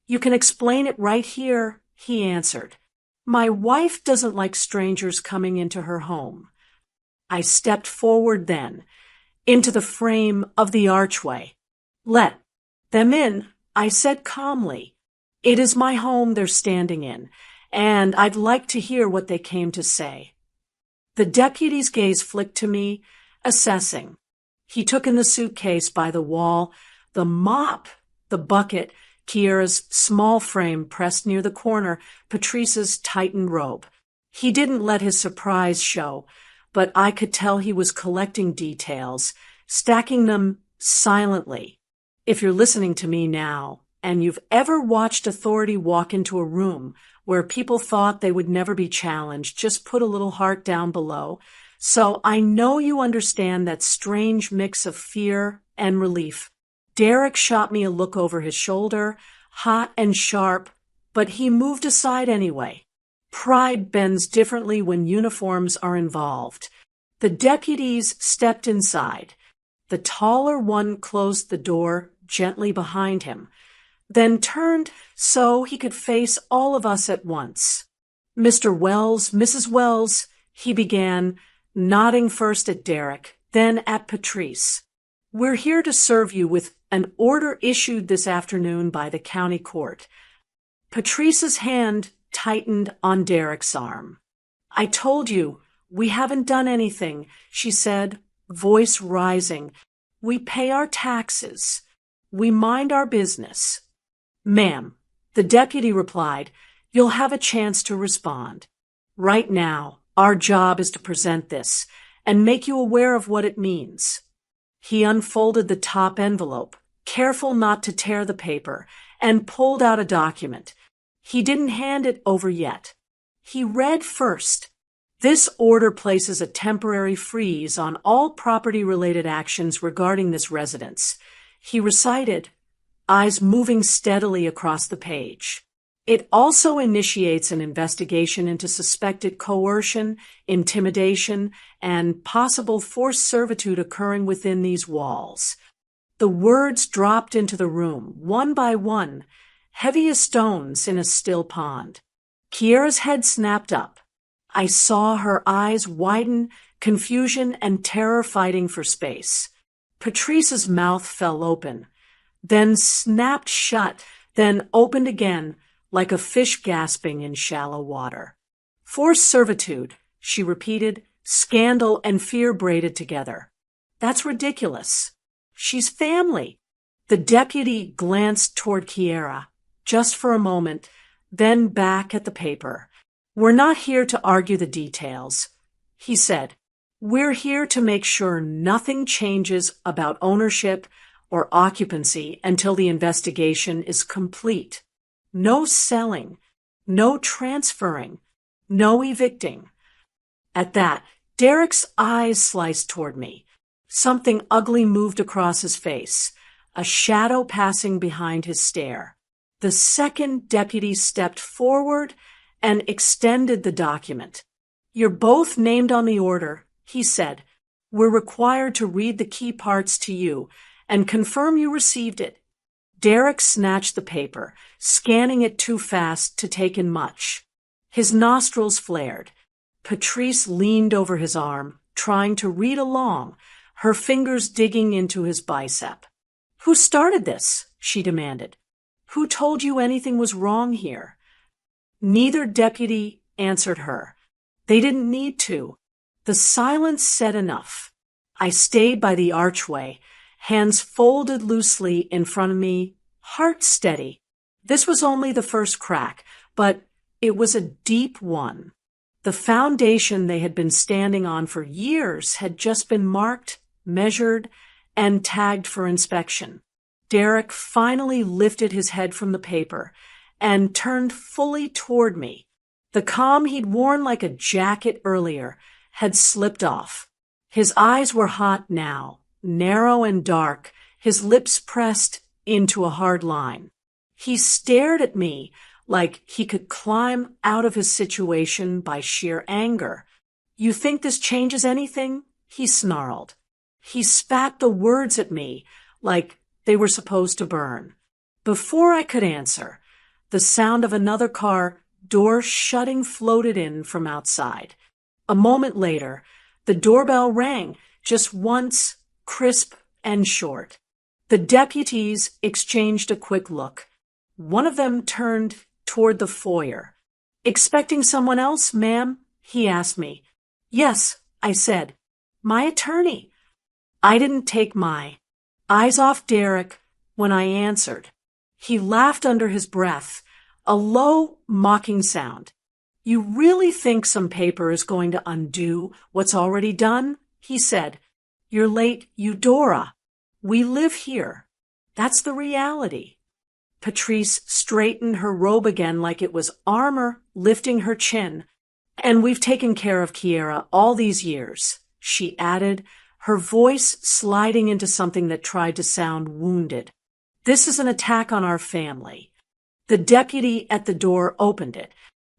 "You can explain it right here," he answered. "My wife doesn't like strangers coming into her home." I stepped forward then, into the frame of the archway. "Let them in," I said calmly. "It is my home they're standing in, and I'd like to hear what they came to say." The deputy's gaze flicked to me, assessing. He took in the suitcase by the wall, the mop, the bucket, Kiera's small frame pressed near the corner, Patrice's tightened robe. He didn't let his surprise show, but I could tell he was collecting details, stacking them silently. If you're listening to me now, and you've ever watched authority walk into a room where people thought they would never be challenged, just put a little heart down below. So I know you understand that strange mix of fear and relief. Derek shot me a look over his shoulder, hot and sharp, but he moved aside anyway. Pride bends differently when uniforms are involved. The deputies stepped inside. The taller one closed the door gently behind him, then turned so he could face all of us at once. "Mr. Wells, Mrs. Wells," he began, nodding first at Derek, then at Patrice. "We're here to serve you with an order issued this afternoon by the county court." Patrice's hand tightened on Derek's arm. I told you, we haven't done anything, she said, voice rising. We pay our taxes. We mind our business. Ma'am, the deputy replied, you'll have a chance to respond. Right now, our job is to present this and make you aware of what it means. He unfolded the top envelope, careful not to tear the paper, and pulled out a document. He didn't hand it over yet. He read first. This order places a temporary freeze on all property-related actions regarding this residence. He recited, eyes moving steadily across the page. It also initiates an investigation into suspected coercion, intimidation, and possible forced servitude occurring within these walls. The words dropped into the room, one by one, heavy as stones in a still pond. Kiera's head snapped up. I saw her eyes widen, confusion and terror fighting for space. Patrice's mouth fell open, then snapped shut, then opened again, like a fish gasping in shallow water. Forced servitude, she repeated, scandal and fear braided together. That's ridiculous. She's family. The deputy glanced toward Kiera, just for a moment, then back at the paper. We're not here to argue the details, he said. We're here to make sure nothing changes about ownership or occupancy until the investigation is complete. No selling, no transferring, no evicting. At that, Derek's eyes sliced toward me. Something ugly moved across his face, a shadow passing behind his stare. The second deputy stepped forward and extended the document. You're both named on the order, he said. We're required to read the key parts to you and confirm you received it. Derek snatched the paper, scanning it too fast to take in much. His nostrils flared. Patrice leaned over his arm, trying to read along, her fingers digging into his bicep. Who started this? She demanded. Who told you anything was wrong here? Neither deputy answered her. They didn't need to. The silence said enough. I stayed by the archway, hands folded loosely in front of me, heart steady. This was only the first crack, but it was a deep one. The foundation they had been standing on for years had just been marked, measured, and tagged for inspection. Derek finally lifted his head from the paper and turned fully toward me. The calm he'd worn like a jacket earlier had slipped off. His eyes were hot now, narrow and dark, his lips pressed into a hard line. He stared at me like he could climb out of his situation by sheer anger. You think this changes anything? He snarled. He spat the words at me like they were supposed to burn. Before I could answer, the sound of another car, door shutting, floated in from outside. A moment later, the doorbell rang, just once, crisp and short. The deputies exchanged a quick look. One of them turned toward the foyer. Expecting someone else, ma'am? He asked me. Yes, I said. My attorney. I didn't take my eyes off Derek when I answered. He laughed under his breath, a low, mocking sound. You really think some paper is going to undo what's already done? He said. You're late, Eudora. We live here. That's the reality. Patrice straightened her robe again like it was armor, lifting her chin. And we've taken care of Kiera all these years, she added, her voice sliding into something that tried to sound wounded. This is an attack on our family. The deputy at the door opened it.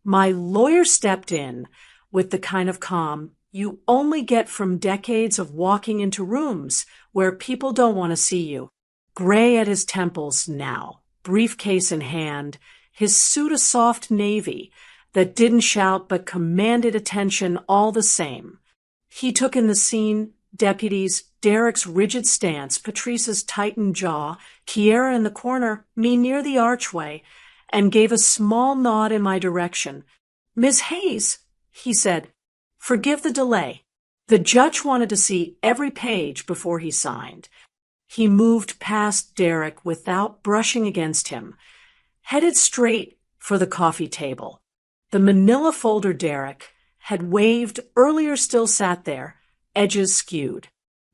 My lawyer stepped in with the kind of calm you only get from decades of walking into rooms where people don't want to see you. Gray at his temples now, briefcase in hand, his suit a soft navy that didn't shout but commanded attention all the same. He took in the scene, deputies, Derek's rigid stance, Patrice's tightened jaw, Kiera in the corner, me near the archway, and gave a small nod in my direction. Miss Hayes, He said, "Forgive the delay." The judge wanted to see every page before he signed. He moved past Derek without brushing against him, headed straight for the coffee table. The manila folder Derek had waved earlier still sat there, edges skewed.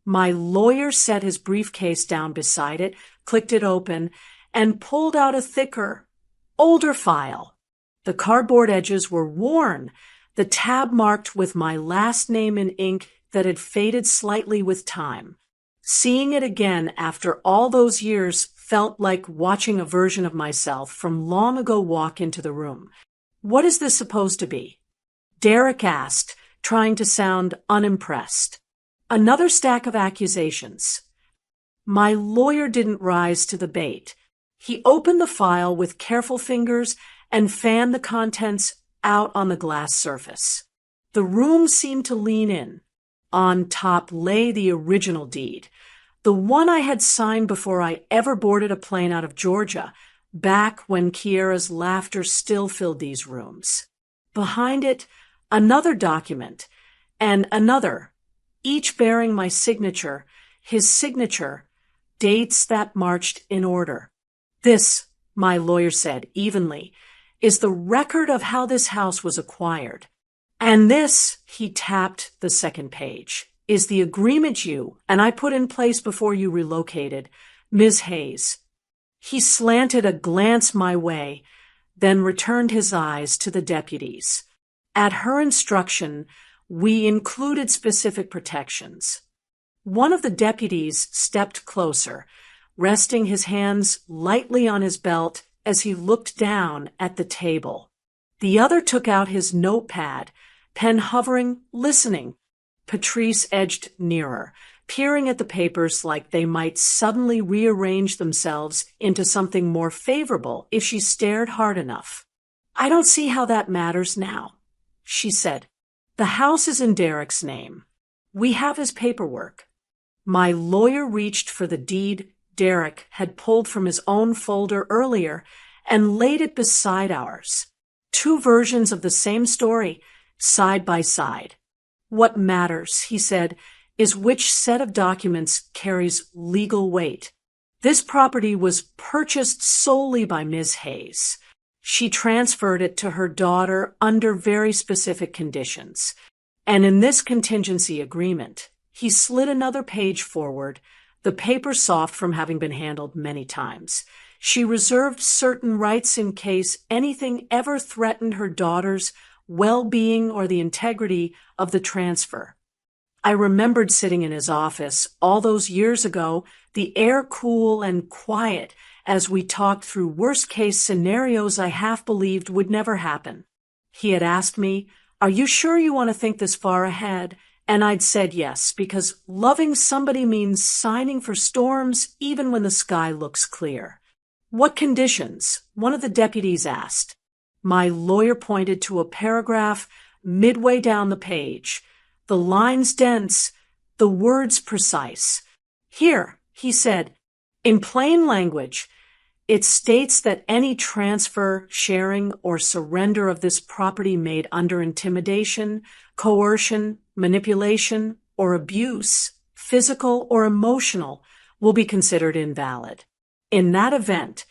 My lawyer set his briefcase down beside it, clicked it open, and pulled out a thicker, older file. The cardboard edges were worn, the tab marked with my last name in ink that had faded slightly with time. Seeing it again after all those years felt like watching a version of myself from long ago walk into the room. "What is this supposed to be?" Derek asked, trying to sound unimpressed. "Another stack of accusations." My lawyer didn't rise to the bait. He opened the file with careful fingers and fanned the contents out on the glass surface. The room seemed to lean in. On top lay the original deed, the one I had signed before I ever boarded a plane out of Georgia, back when Kiera's laughter still filled these rooms. Behind it, another document, and another, each bearing my signature, his signature, dates that marched in order. "This," my lawyer said evenly, "is the record of how this house was acquired. And this," he tapped the second page, "is the agreement you and I put in place before you relocated, Ms. Hayes." He slanted a glance my way, then returned his eyes to the deputies. At her instruction, we included specific protections. One of the deputies stepped closer, resting his hands lightly on his belt as he looked down at the table. The other took out his notepad, pen hovering, listening. Patrice edged nearer, peering at the papers like they might suddenly rearrange themselves into something more favorable if she stared hard enough. "I don't see how that matters now," she said. "The house is in Derek's name. We have his paperwork." My lawyer reached for the deed Derek had pulled from his own folder earlier and laid it beside ours. Two versions of the same story, side by side. "What matters," he said, "is which set of documents carries legal weight. This property was purchased solely by Ms. Hayes. She transferred it to her daughter under very specific conditions. And in this contingency agreement," he slid another page forward, the paper soft from having been handled many times, "she reserved certain rights in case anything ever threatened her daughter's well-being or the integrity of the transfer." I remembered sitting in his office all those years ago, the air cool and quiet as we talked through worst-case scenarios I half believed would never happen. He had asked me, "Are you sure you want to think this far ahead?" And I'd said yes, because loving somebody means signing for storms even when the sky looks clear. "What conditions?" one of the deputies asked. My lawyer pointed to a paragraph midway down the page. The lines dense, the words precise. "Here," he said, "in plain language, it states that any transfer, sharing, or surrender of this property made under intimidation, coercion, manipulation, or abuse, physical or emotional, will be considered invalid. In that event,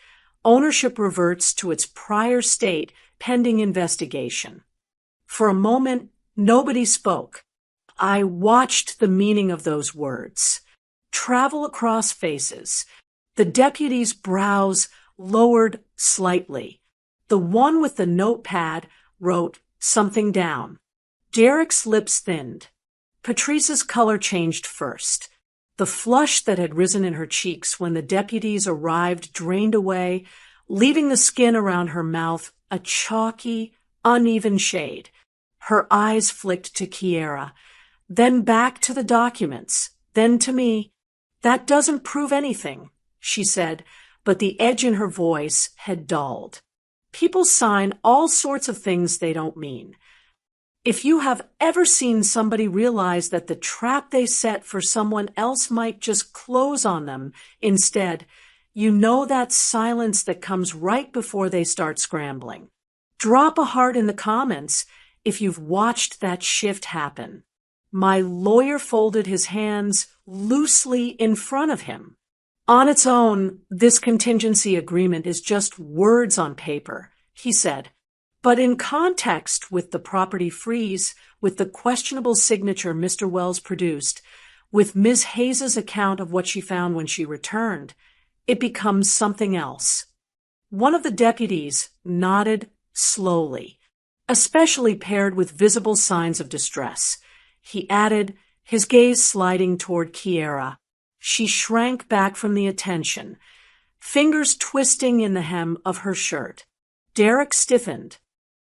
ownership reverts to its prior state pending investigation." For a moment, nobody spoke. I watched the meaning of those words travel across faces. The deputy's brows lowered slightly. The one with the notepad wrote something down. Derek's lips thinned. Patrice's color changed first. The flush that had risen in her cheeks when the deputies arrived drained away, leaving the skin around her mouth a chalky, uneven shade. Her eyes flicked to Kiera, then back to the documents, then to me. "That doesn't prove anything," she said, but the edge in her voice had dulled. "People sign all sorts of things they don't mean. If you have ever seen somebody realize that the trap they set for someone else might just close on them instead, you know that silence that comes right before they start scrambling. Drop a heart in the comments if you've watched that shift happen. My lawyer folded his hands loosely in front of him. On its own, this contingency agreement is just words on paper, he said. But in context with the property freeze, with the questionable signature Mr. Wells produced, with Ms. Hayes's account of what she found when she returned, it becomes something else. One of the deputies nodded slowly, especially paired with visible signs of distress. He added, his gaze sliding toward Kiera. She shrank back from the attention, fingers twisting in the hem of her shirt. Derek stiffened.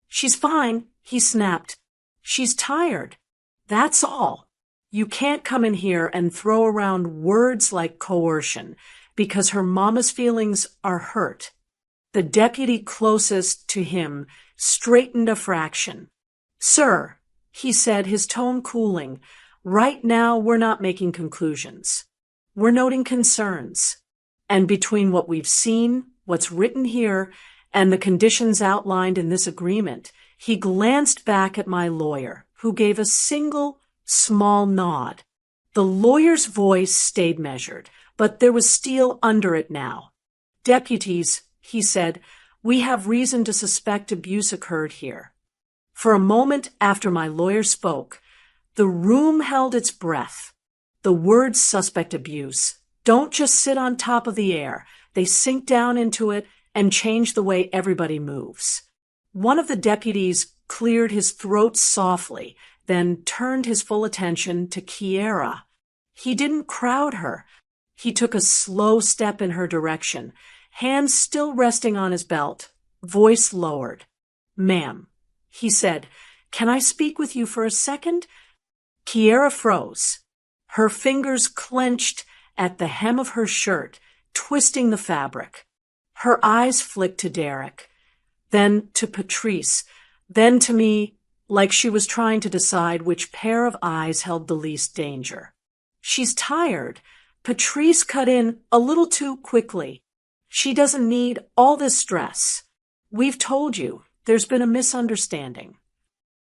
She's fine, he snapped. She's tired. That's all. You can't come in here and throw around words like coercion because her mama's feelings are hurt. The deputy closest to him straightened a fraction. Sir, he said, his tone cooling, right now we're not making conclusions. We're noting concerns. And between what we've seen, what's written here, and the conditions outlined in this agreement, he glanced back at my lawyer, who gave a single, small nod. The lawyer's voice stayed measured, but there was steel under it now. Deputies, he said, we have reason to suspect abuse occurred here. For a moment after my lawyer spoke, the room held its breath. The words suspect abuse don't just sit on top of the air. They sink down into it and change the way everybody moves. One of the deputies cleared his throat softly, then turned his full attention to Kiera. He didn't crowd her. He took a slow step in her direction, hands still resting on his belt, voice lowered. Ma'am, he said, can I speak with you for a second? Kiera froze. Her fingers clenched at the hem of her shirt, twisting the fabric. Her eyes flicked to Derek, then to Patrice, then to me, like she was trying to decide which pair of eyes held the least danger. She's tired. Patrice cut in a little too quickly. She doesn't need all this stress. We've told you, there's been a misunderstanding.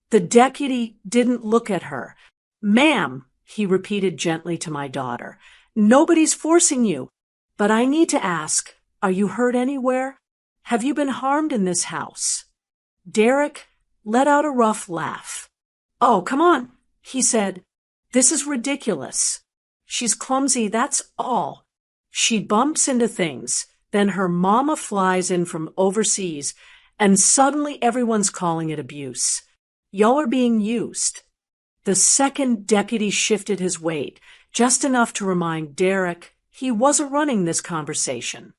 The deputy didn't look at her. Ma'am, he repeated gently to my daughter, nobody's forcing you. But I need to ask, are you hurt anywhere? Have you been harmed in this house? Derek let out a rough laugh. Oh, come on, he said. This is ridiculous. She's clumsy, that's all. She bumps into things, then her mama flies in from overseas, and suddenly everyone's calling it abuse. Y'all are being used. The second deputy shifted his weight, just enough to remind Derek he wasn't running this conversation.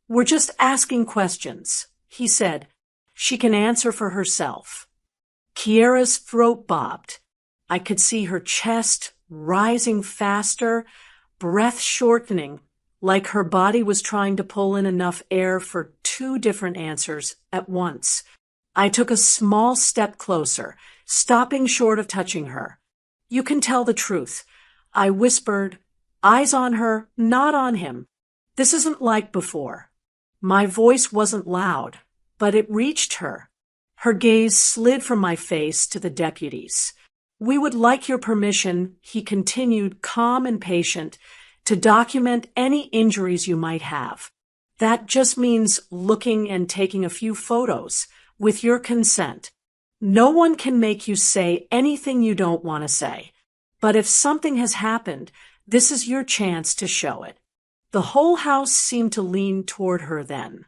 We're just asking questions, he said. She can answer for herself. Kiera's throat bobbed. I could see her chest rising faster, breath shortening, like her body was trying to pull in enough air for two different answers at once. I took a small step closer, stopping short of touching her. You can tell the truth, I whispered, eyes on her, not on him. This isn't like before. My voice wasn't loud, but it reached her. Her gaze slid from my face to the deputies. We would like your permission, he continued, calm and patient, to document any injuries you might have. That just means looking and taking a few photos, with your consent. No one can make you say anything you don't want to say. But if something has happened, this is your chance to show it. The whole house seemed to lean toward her then.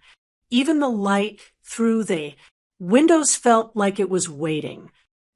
Even the light through the windows felt like it was waiting.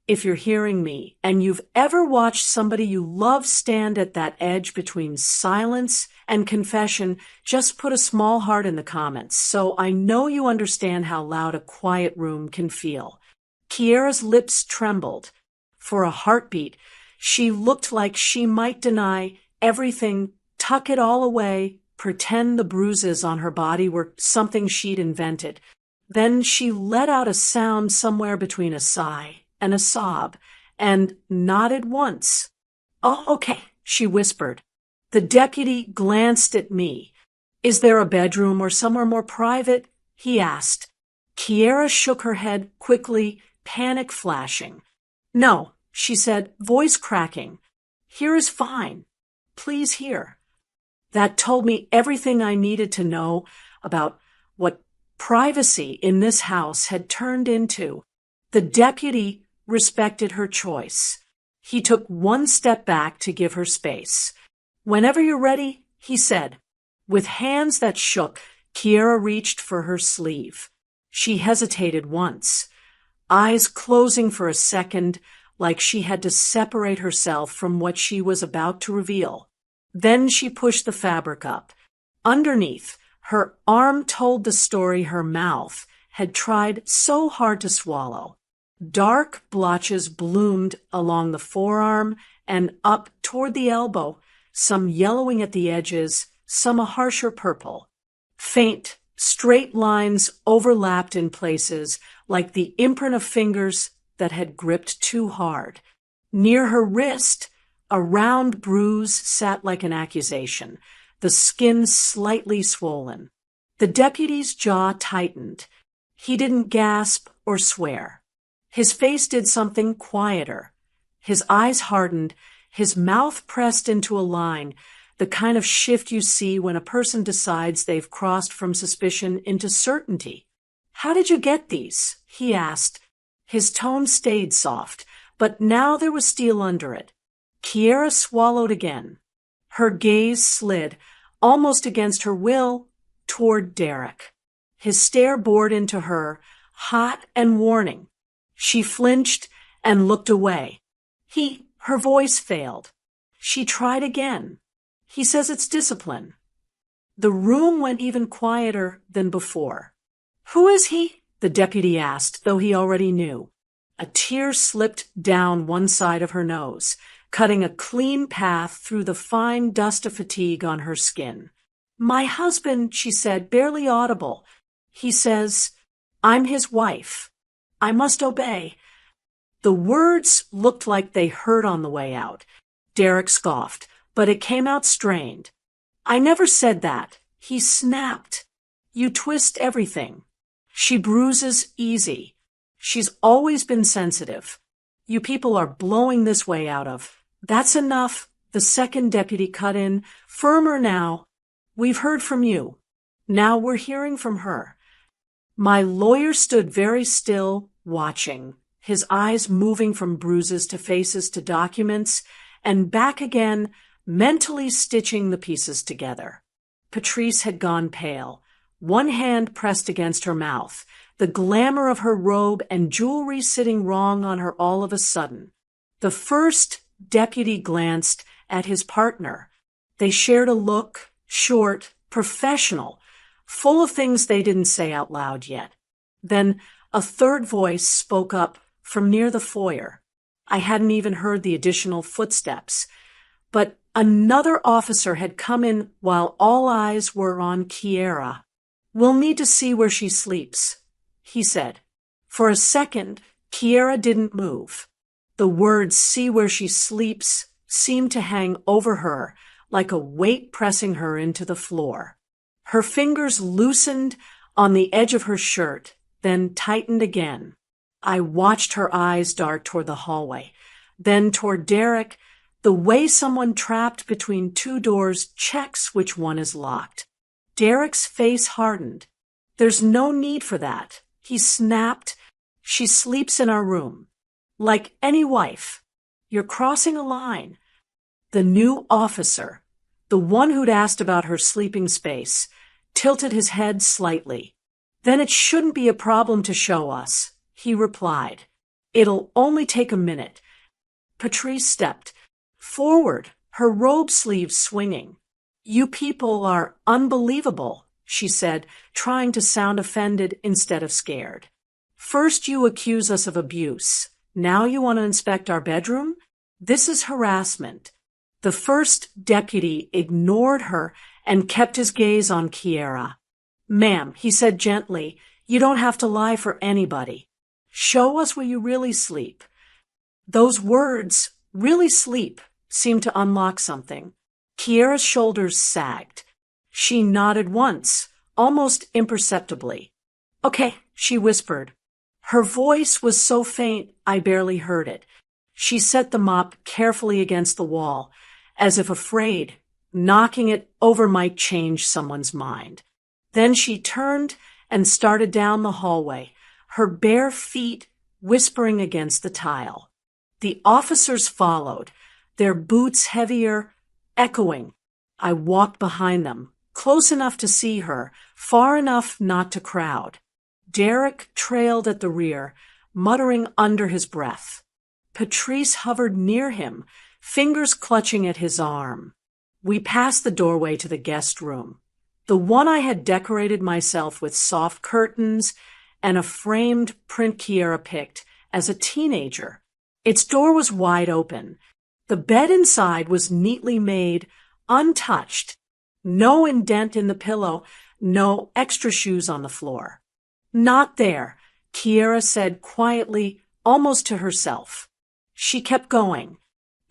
If you're hearing me and you've ever watched somebody you love stand at that edge between silence and confession, just put a small heart in the comments so I know you understand how loud a quiet room can feel. Kiera's lips trembled. For a heartbeat, she looked like she might deny everything, tuck it all away, pretend the bruises on her body were something she'd invented. Then she let out a sound somewhere between a sigh and a sob, and nodded once. Oh, okay, she whispered. The deputy glanced at me. Is there a bedroom or somewhere more private? He asked. Kiera shook her head quickly, panic flashing. No, she said, voice cracking. Here is fine. Please hear. That told me everything I needed to know about what privacy in this house had turned into. The deputy respected her choice. He took one step back to give her space. Whenever you're ready, he said. With hands that shook, Kiera reached for her sleeve. She hesitated once, eyes closing for a second, like she had to separate herself from what she was about to reveal. Then she pushed the fabric up. Underneath, her arm told the story her mouth had tried so hard to swallow. Dark blotches bloomed along the forearm and up toward the elbow, some yellowing at the edges, some a harsher purple. Faint, straight lines overlapped in places like the imprint of fingers that had gripped too hard. Near her wrist, a round bruise sat like an accusation, the skin slightly swollen. The deputy's jaw tightened. He didn't gasp or swear. His face did something quieter. His eyes hardened, his mouth pressed into a line, the kind of shift you see when a person decides they've crossed from suspicion into certainty. How did you get these? He asked. His tone stayed soft, but now there was steel under it. Kiera swallowed again. Her gaze slid, almost against her will, toward Derek. His stare bored into her, hot and warning. She flinched and looked away. Her voice failed. She tried again. He says it's discipline. The room went even quieter than before. Who is he? The deputy asked, though he already knew. A tear slipped down one side of her nose, cutting a clean path through the fine dust of fatigue on her skin. My husband, she said, barely audible. He says, I'm his wife. I must obey. The words looked like they hurt on the way out. Derek scoffed, but it came out strained. I never said that. He snapped. You twist everything. She bruises easy. She's always been sensitive. You people are blowing this way out of. That's enough. The second deputy cut in, firmer now. We've heard from you. Now we're hearing from her. My lawyer stood very still, watching, his eyes moving from bruises to faces to documents, and back again, mentally stitching the pieces together. Patrice had gone pale, one hand pressed against her mouth, the glamour of her robe and jewelry sitting wrong on her all of a sudden. The first deputy glanced at his partner. They shared a look, short, professional, full of things they didn't say out loud yet. Then a third voice spoke up from near the foyer. I hadn't even heard the additional footsteps, but another officer had come in while all eyes were on Kiera. We'll need to see where she sleeps, he said. For a second, Kiera didn't move. The words, see where she sleeps, seemed to hang over her like a weight pressing her into the floor. Her fingers loosened on the edge of her shirt, then tightened again. I watched her eyes dart toward the hallway, then toward Derek. The way someone trapped between two doors checks which one is locked. Derek's face hardened. There's no need for that. He snapped. She sleeps in our room. Like any wife. You're crossing a line. The new officer, the one who'd asked about her sleeping space, tilted his head slightly. Then it shouldn't be a problem to show us, he replied. It'll only take a minute. Patrice stepped forward, her robe sleeves swinging. You people are unbelievable, she said, trying to sound offended instead of scared. First you accuse us of abuse. Now you want to inspect our bedroom? This is harassment. The first deputy ignored her and kept his gaze on Kiera. Ma'am, he said gently, you don't have to lie for anybody. Show us where you really sleep. Those words, really sleep, seemed to unlock something. Kiera's shoulders sagged. She nodded once, almost imperceptibly. Okay, she whispered. Her voice was so faint I barely heard it. She set the mop carefully against the wall, as if afraid knocking it over might change someone's mind. Then she turned and started down the hallway, her bare feet whispering against the tile. The officers followed, their boots heavier, echoing. I walked behind them, close enough to see her, far enough not to crowd. Derek trailed at the rear, muttering under his breath. Patrice hovered near him, fingers clutching at his arm. We passed the doorway to the guest room, the one I had decorated myself with soft curtains and a framed print Kiera picked as a teenager. Its door was wide open. The bed inside was neatly made, untouched. No indent in the pillow, no extra shoes on the floor. Not there, Kiera said quietly, almost to herself. She kept going.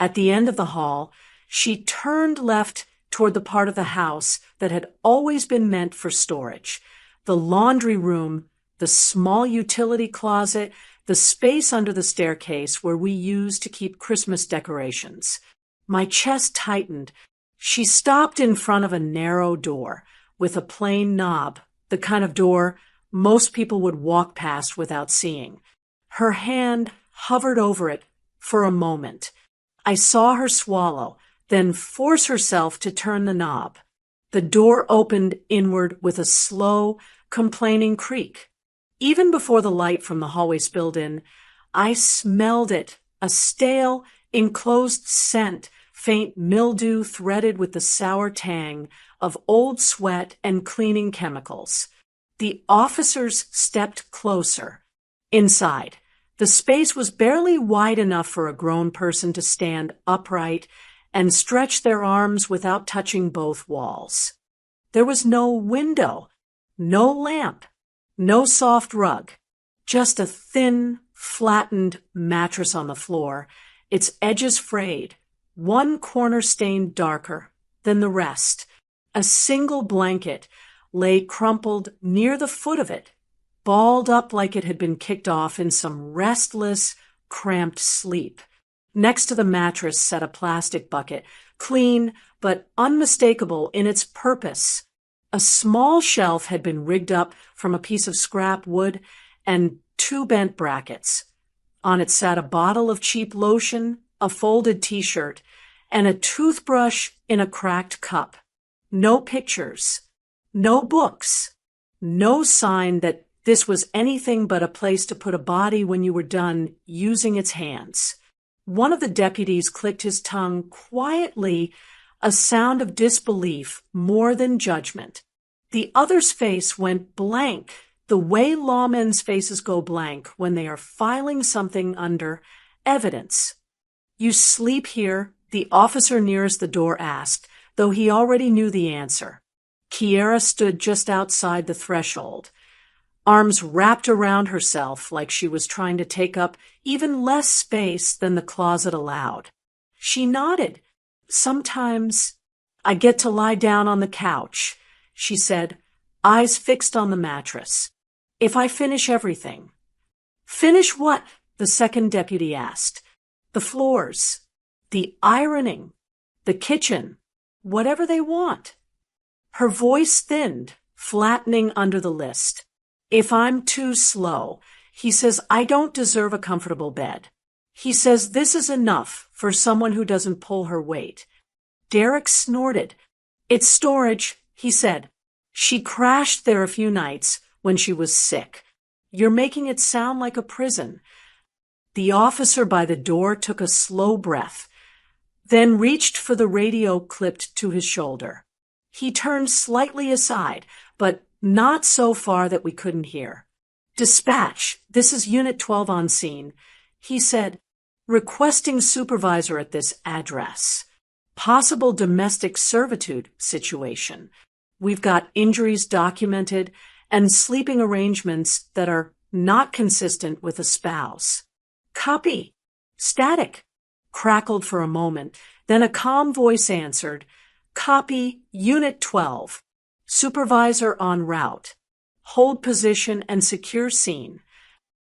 At the end of the hall, she turned left toward the part of the house that had always been meant for storage. The laundry room, the small utility closet, the space under the staircase where we used to keep Christmas decorations. My chest tightened. She stopped in front of a narrow door with a plain knob, the kind of door most people would walk past without seeing. Her hand hovered over it for a moment. I saw her swallow, then force herself to turn the knob. The door opened inward with a slow, complaining creak. Even before the light from the hallway spilled in, I smelled it, a stale, enclosed scent, faint mildew threaded with the sour tang of old sweat and cleaning chemicals. The officers stepped closer. Inside, the space was barely wide enough for a grown person to stand upright and stretch their arms without touching both walls. There was no window, no lamp, no soft rug, just a thin, flattened mattress on the floor, its edges frayed, one corner stained darker than the rest. A single blanket lay crumpled near the foot of it, balled up like it had been kicked off in some restless, cramped sleep. Next to the mattress sat a plastic bucket, clean but unmistakable in its purpose. A small shelf had been rigged up from a piece of scrap wood and two bent brackets. On it sat a bottle of cheap lotion, a folded t-shirt, and a toothbrush in a cracked cup. No pictures, no books, no sign that this was anything but a place to put a body when you were done using its hands. One of the deputies clicked his tongue quietly, a sound of disbelief more than judgment. The other's face went blank, the way lawmen's faces go blank when they are filing something under evidence. "You sleep here?" the officer nearest the door asked, though he already knew the answer. Kiera stood just outside the threshold, arms wrapped around herself like she was trying to take up even less space than the closet allowed. She nodded. "Sometimes I get to lie down on the couch," she said, eyes fixed on the mattress. "If I finish everything." "Finish what?" the second deputy asked. "The floors, the ironing, the kitchen, whatever they want." Her voice thinned, flattening under the list. "If I'm too slow, he says I don't deserve a comfortable bed. He says this is enough for someone who doesn't pull her weight." Derek snorted. "It's storage," he said. "She crashed there a few nights when she was sick. You're making it sound like a prison." The officer by the door took a slow breath, then reached for the radio clipped to his shoulder. He turned slightly aside, but not so far that we couldn't hear. "Dispatch, this is Unit 12 on scene," he said, "requesting supervisor at this address. Possible domestic servitude situation. We've got injuries documented and sleeping arrangements that are not consistent with a spouse." "Copy." "Static," crackled for a moment, then a calm voice answered, "Copy, Unit 12. Supervisor en route. Hold position and secure scene."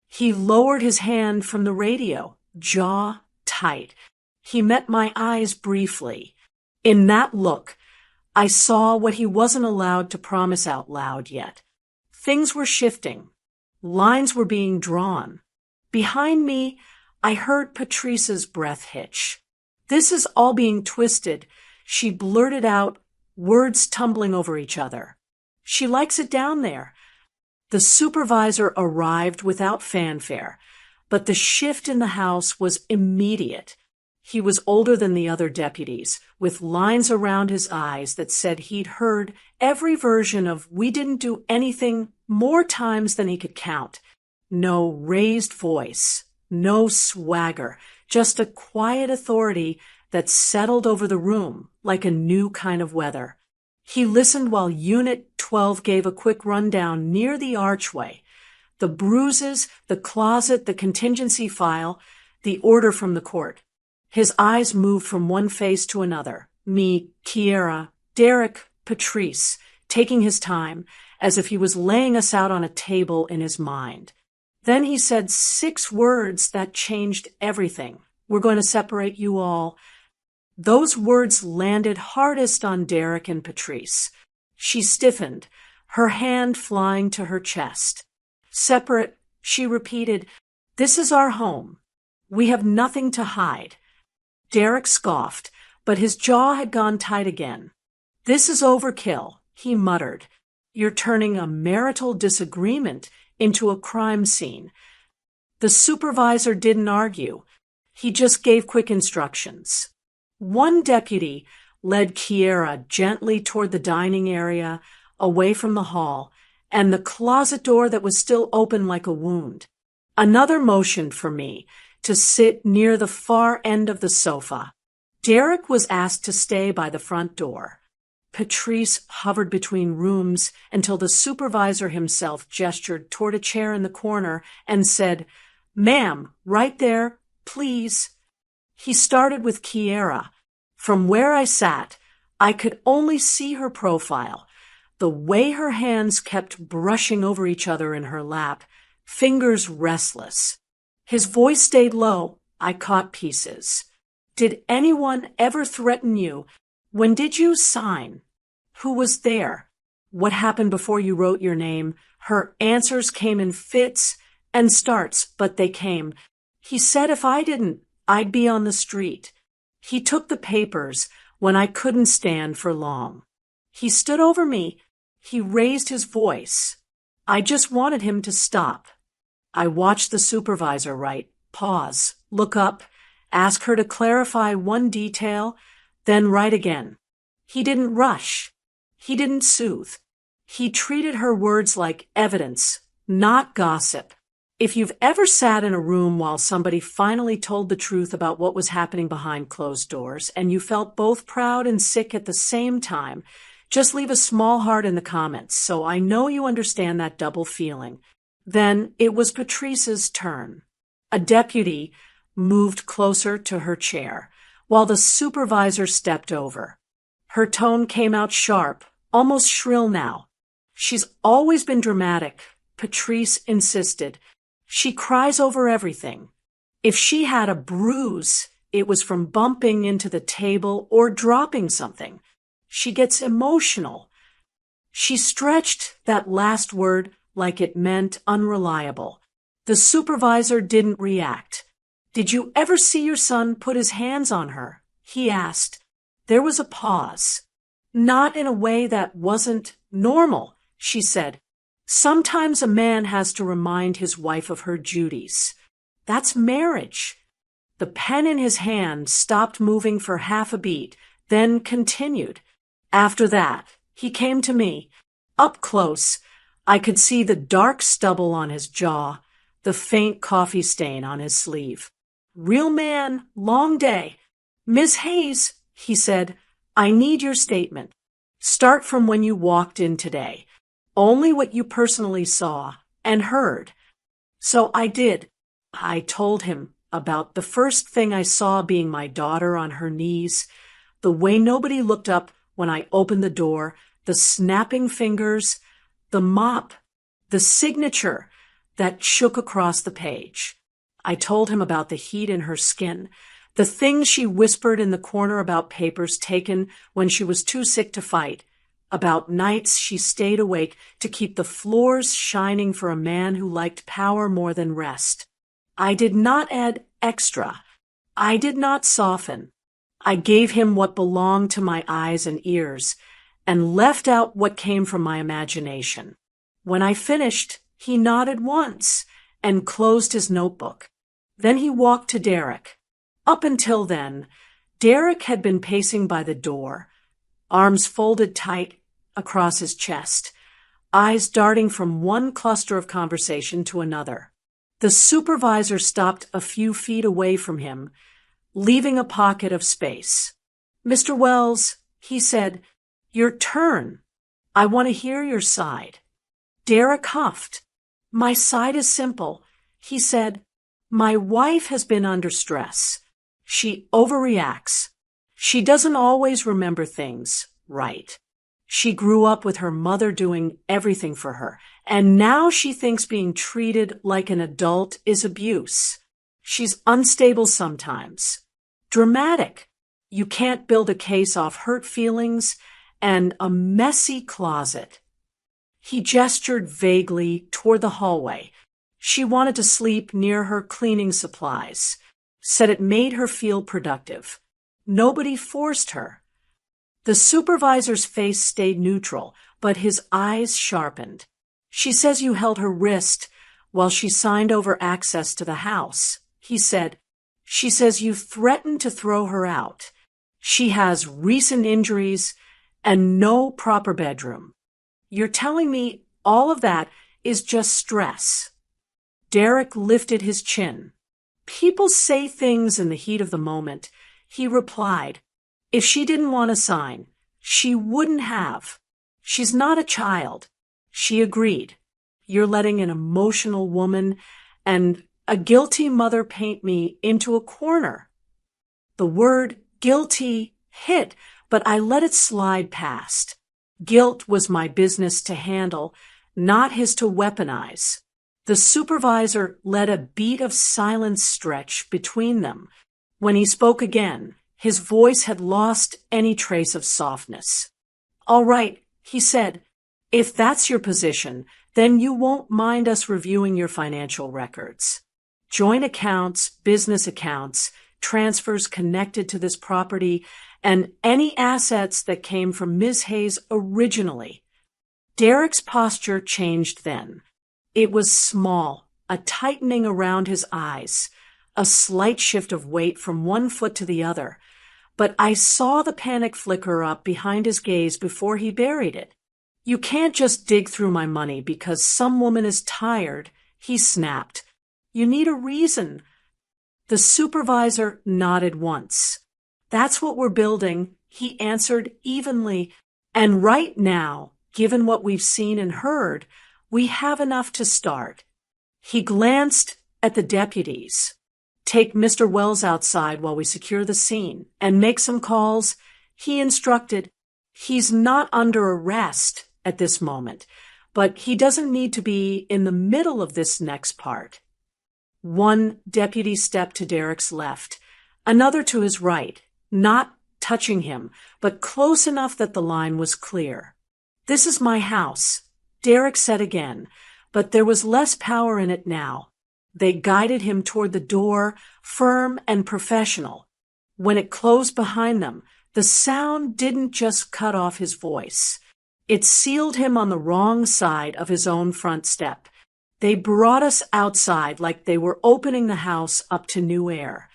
He lowered his hand from the radio, jaw tight. He met my eyes briefly. In that look, I saw what he wasn't allowed to promise out loud yet. Things were shifting. Lines were being drawn. Behind me, I heard Patrice's breath hitch. "This is all being twisted," she blurted out, words tumbling over each other. "She likes it down there." The supervisor arrived without fanfare, but the shift in the house was immediate. He was older than the other deputies, with lines around his eyes that said he'd heard every version of "we didn't do anything" more times than he could count. No raised voice, no swagger, just a quiet authority that settled over the room like a new kind of weather. He listened while Unit 12 gave a quick rundown near the archway. The bruises, the closet, the contingency file, the order from the court. His eyes moved from one face to another. Me, Kiera, Derek, Patrice, taking his time, as if he was laying us out on a table in his mind. Then he said 6 words that changed everything. "We're going to separate you all." Those words landed hardest on Derek and Patrice. She stiffened, her hand flying to her chest. "Separate," she repeated. "This is our home. We have nothing to hide." Derek scoffed, but his jaw had gone tight again. "This is overkill," he muttered. "You're turning a marital disagreement into a crime scene." The supervisor didn't argue. He just gave quick instructions. One deputy led Kiera gently toward the dining area, away from the hall, and the closet door that was still open like a wound. Another motioned for me to sit near the far end of the sofa. Derek was asked to stay by the front door. Patrice hovered between rooms until the supervisor himself gestured toward a chair in the corner and said, "Ma'am, right there, please." He started with Kiera. From where I sat, I could only see her profile, the way her hands kept brushing over each other in her lap, fingers restless. His voice stayed low. I caught pieces. "Did anyone ever threaten you? When did you sign? Who was there? What happened before you wrote your name?" Her answers came in fits and starts, but they came. "He said if I didn't, I'd be on the street." He took the papers when I couldn't stand for long. He stood over me. He raised his voice. I just wanted him to stop. I watched the supervisor write, pause, look up, ask her to clarify one detail, then write again. He didn't rush. He didn't soothe. He treated her words like evidence, not gossip. If you've ever sat in a room while somebody finally told the truth about what was happening behind closed doors, and you felt both proud and sick at the same time, just leave a small heart in the comments, so I know you understand that double feeling. Then it was Patrice's turn. A deputy moved closer to her chair, while the supervisor stepped over. Her tone came out sharp, almost shrill now. "She's always been dramatic," Patrice insisted. "She cries over everything. If she had a bruise, it was from bumping into the table or dropping something. She gets emotional." She stretched that last word like it meant unreliable. The supervisor didn't react. "Did you ever see your son put his hands on her?" he asked. There was a pause. "Not in a way that wasn't normal," she said. "Sometimes a man has to remind his wife of her duties. That's marriage." The pen in his hand stopped moving for half a beat, then continued. After that, he came to me. Up close, I could see the dark stubble on his jaw, the faint coffee stain on his sleeve. "Real man, long day. Miss Hayes," he said, "I need your statement. Start from when you walked in today. Only what you personally saw and heard." So I did. I told him about the first thing I saw being my daughter on her knees, the way nobody looked up when I opened the door, the snapping fingers, the mop, the signature that shook across the page. I told him about the heat in her skin, The things she whispered in the corner about papers taken when she was too sick to fight, about nights she stayed awake to keep the floors shining for a man who liked power more than rest. I did not add extra. I did not soften. I gave him what belonged to my eyes and ears, and left out what came from my imagination. When I finished, he nodded once and closed his notebook. Then he walked to Derek. Up until then, Derek had been pacing by the door, arms folded tight across his chest, eyes darting from one cluster of conversation to another. The supervisor stopped a few feet away from him, leaving a pocket of space. "Mr. Wells," he said, "your turn. I want to hear your side." Derek huffed. "My side is simple," he said. "My wife has been under stress. She overreacts. She doesn't always remember things right. She grew up with her mother doing everything for her, and now she thinks being treated like an adult is abuse. She's unstable sometimes. Dramatic. You can't build a case off hurt feelings and a messy closet." He gestured vaguely toward the hallway. She wanted to sleep near her cleaning supplies, said it made her feel productive. Nobody forced her. The supervisor's face stayed neutral, but his eyes sharpened. "She says you held her wrist while she signed over access to the house," he said. "She says you threatened to throw her out. She has recent injuries and no proper bedroom. You're telling me all of that is just stress?" Derek lifted his chin. "People say things in the heat of the moment," he replied. "If she didn't want to sign, she wouldn't have. She's not a child." She agreed. "You're letting an emotional woman and a guilty mother paint me into a corner." The word guilty hit, but I let it slide past. Guilt was my business to handle, not his to weaponize. The supervisor let a beat of silence stretch between them. When he spoke again, his voice had lost any trace of softness. "All right," he said. "If that's your position, then you won't mind us reviewing your financial records. Joint accounts, business accounts, transfers connected to this property, and any assets that came from Ms. Hayes originally." Derek's posture changed then. It was small, a tightening around his eyes, a slight shift of weight from one foot to the other. But I saw the panic flicker up behind his gaze before he buried it. "You can't just dig through my money because some woman is tired," he snapped. "You need a reason." The supervisor nodded once. "That's what we're building," he answered evenly. "And right now, given what we've seen and heard, we have enough to start." He glanced at the deputies. "Take Mr. Wells outside while we secure the scene and make some calls," he instructed. "He's not under arrest at this moment, but he doesn't need to be in the middle of this next part." One deputy stepped to Derek's left, another to his right, not touching him, but close enough that the line was clear. "This is my house," Derek said again, but there was less power in it now. They guided him toward the door, firm and professional. When it closed behind them, the sound didn't just cut off his voice. It sealed him on the wrong side of his own front step. They brought us outside like they were opening the house up to new air.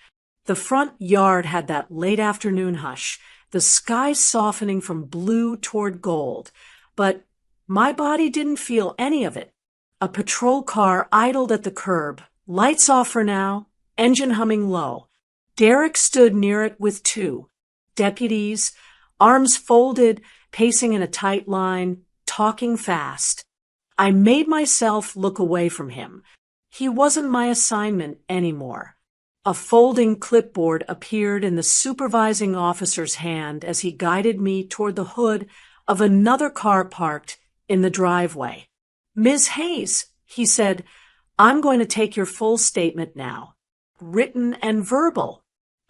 The front yard had that late afternoon hush, the sky softening from blue toward gold. But my body didn't feel any of it. A patrol car idled at the curb, lights off for now, engine humming low. Derek stood near it with two deputies, arms folded, pacing in a tight line, talking fast. I made myself look away from him. He wasn't my assignment anymore. A folding clipboard appeared in the supervising officer's hand as he guided me toward the hood of another car parked in the driveway. "Ms. Hayes," he said, "I'm going to take your full statement now, written and verbal."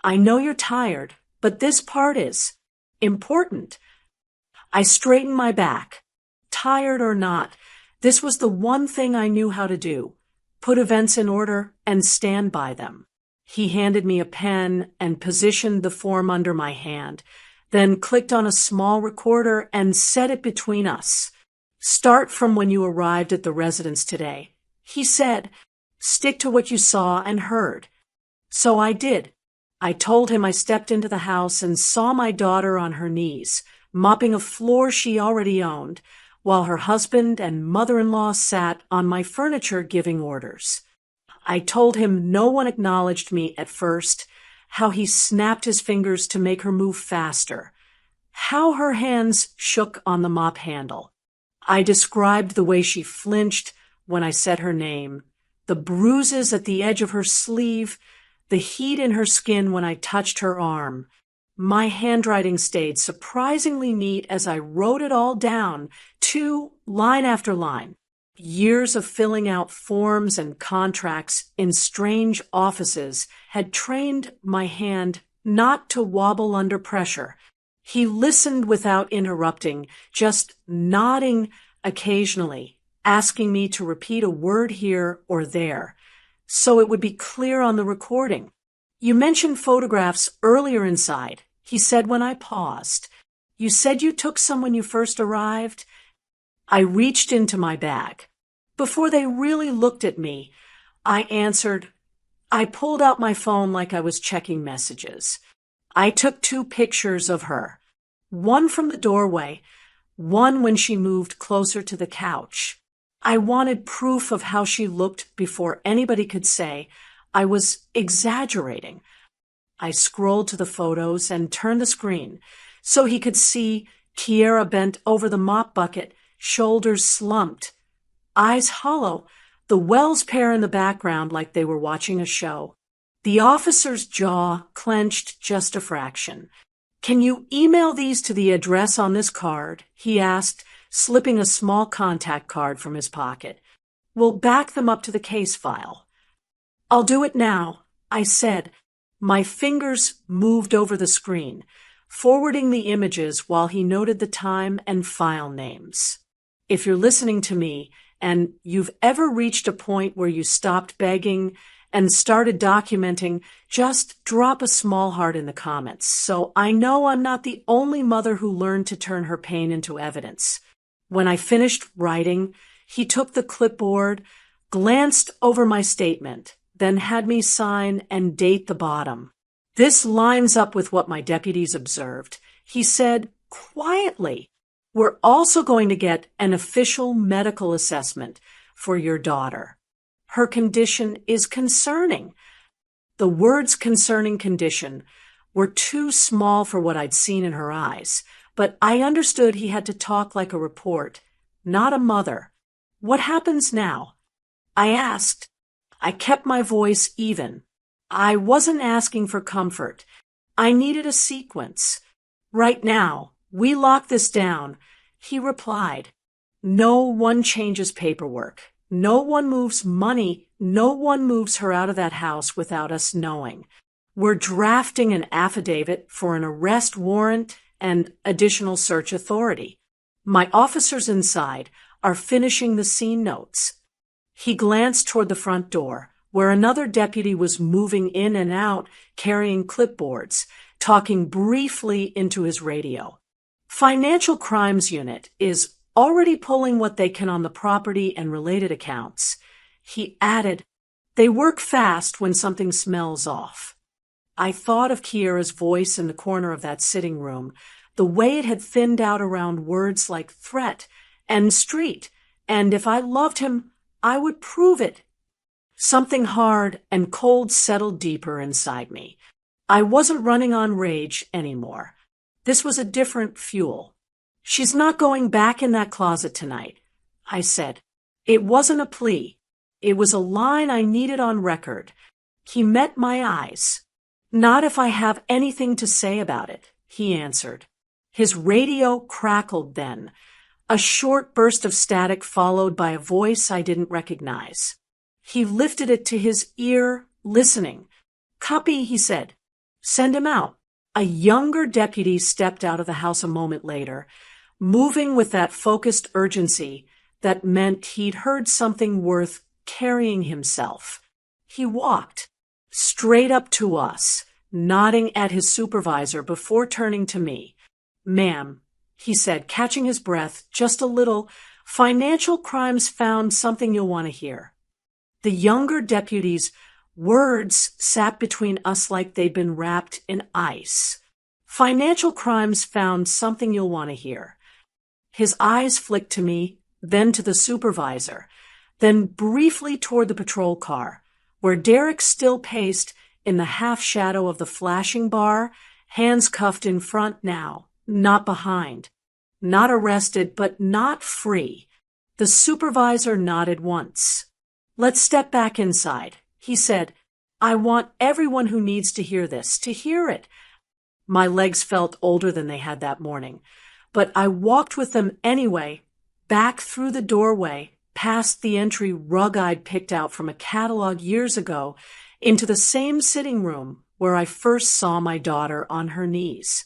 I know you're tired, but this part is important. I straightened my back. Tired or not, this was the one thing I knew how to do. Put events in order and stand by them. He handed me a pen and positioned the form under my hand, then clicked on a small recorder and set it between us. Start from when you arrived at the residence today. He said, stick to what you saw and heard. So I did. I told him I stepped into the house and saw my daughter on her knees, mopping a floor she already owned, while her husband and mother-in-law sat on my furniture giving orders. I told him no one acknowledged me at first, how he snapped his fingers to make her move faster, how her hands shook on the mop handle. I described the way she flinched when I said her name, the bruises at the edge of her sleeve, the heat in her skin when I touched her arm. My handwriting stayed surprisingly neat as I wrote it all down, line after line. Years of filling out forms and contracts in strange offices had trained my hand not to wobble under pressure. He listened without interrupting, just nodding occasionally, asking me to repeat a word here or there, so it would be clear on the recording. You mentioned photographs earlier inside, he said when I paused. You said you took some when you first arrived? I reached into my bag. Before they really looked at me, I answered. I pulled out my phone like I was checking messages. I took 2 pictures of her, one from the doorway, one when she moved closer to the couch. I wanted proof of how she looked before anybody could say I was exaggerating. I scrolled to the photos and turned the screen so he could see Kiera bent over the mop bucket, shoulders slumped, eyes hollow, the Wells pair in the background like they were watching a show. The officer's jaw clenched just a fraction. Can you email these to the address on this card? He asked, slipping a small contact card from his pocket. We'll back them up to the case file. I'll do it now, I said. My fingers moved over the screen, forwarding the images while he noted the time and file names. If you're listening to me and you've ever reached a point where you stopped begging and started documenting, just drop a small heart in the comments, so I know I'm not the only mother who learned to turn her pain into evidence. When I finished writing, he took the clipboard, glanced over my statement, then had me sign and date the bottom. This lines up with what my deputies observed. He said, quietly, we're also going to get an official medical assessment for your daughter. Her condition is concerning. The words concerning condition were too small for what I'd seen in her eyes, but I understood he had to talk like a report, not a mother. What happens now? I asked. I kept my voice even. I wasn't asking for comfort. I needed a sequence. Right now, we lock this down. He replied, no one changes paperwork. No one moves money. No one moves her out of that house without us knowing. We're drafting an affidavit for an arrest warrant and additional search authority. My officers inside are finishing the scene notes. He glanced toward the front door, where another deputy was moving in and out, carrying clipboards, talking briefly into his radio. Financial Crimes Unit is already pulling what they can on the property and related accounts. He added, they work fast when something smells off. I thought of Kiera's voice in the corner of that sitting room, the way it had thinned out around words like threat and street, and if I loved him, I would prove it. Something hard and cold settled deeper inside me. I wasn't running on rage anymore. This was a different fuel. She's not going back in that closet tonight, I said. It wasn't a plea. It was a line I needed on record. He met my eyes. Not if I have anything to say about it, he answered. His radio crackled then, a short burst of static followed by a voice I didn't recognize. He lifted it to his ear, listening. Copy, he said. Send him out. A younger deputy stepped out of the house a moment later, moving with that focused urgency that meant he'd heard something worth carrying himself. He walked straight up to us, nodding at his supervisor before turning to me. "Ma'am," he said, catching his breath just a little, "financial crimes found something you'll want to hear." The younger deputy's words sat between us like they'd been wrapped in ice. "Financial crimes found something you'll want to hear." His eyes flicked to me, then to the supervisor, then briefly toward the patrol car, where Derek still paced in the half-shadow of the flashing bar, hands cuffed in front now, not behind. Not arrested, but not free. The supervisor nodded once. "Let's step back inside," he said. "I want everyone who needs to hear this, to hear it." My legs felt older than they had that morning, but I walked with them anyway, back through the doorway, past the entry rug I'd picked out from a catalog years ago, into the same sitting room where I first saw my daughter on her knees.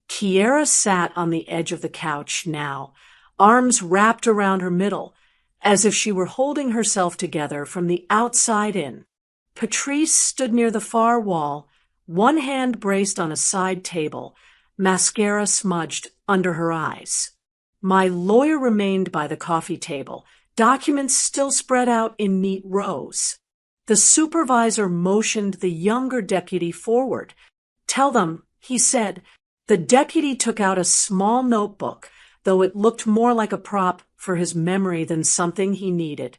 Kiera sat on the edge of the couch now, arms wrapped around her middle, as if she were holding herself together from the outside in. Patrice stood near the far wall, one hand braced on a side table, mascara smudged under her eyes. My lawyer remained by the coffee table, documents still spread out in neat rows. The supervisor motioned the younger deputy forward. "Tell them," he said. The deputy took out a small notebook, though it looked more like a prop for his memory than something he needed.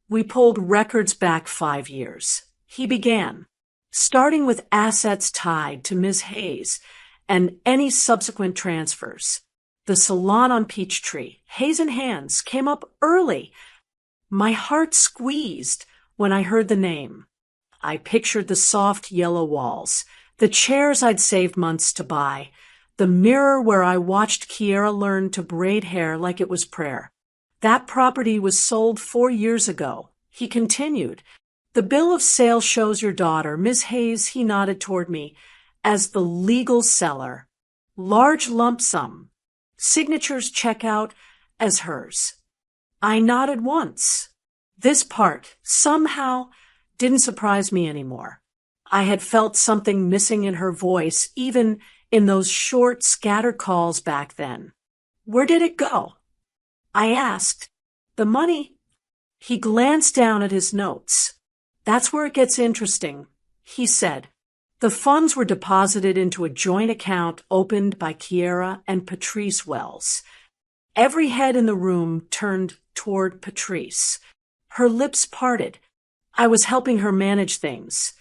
We pulled records back 5 years. He began, starting with assets tied to Ms. Hayes and any subsequent transfers. The salon on Peachtree, Hayes and Hands, came up early. My heart squeezed when I heard the name. I pictured the soft yellow walls, the chairs I'd saved months to buy, the mirror where I watched Kiera learn to braid hair like it was prayer. "That property was sold 4 years ago," he continued. "The bill of sale shows your daughter, Miss Hayes," he nodded toward me, "as the legal seller. Large lump sum. Signatures check out as hers." I nodded once. This part, somehow, didn't surprise me anymore. I had felt something missing in her voice, even in those short, scattered calls back then. "Where did it go?" I asked. "The money?" He glanced down at his notes. "That's where it gets interesting," he said. "The funds were deposited into a joint account opened by Kiera and Patrice Wells." Every head in the room turned toward Patrice. Her lips parted. I was helping her manage things.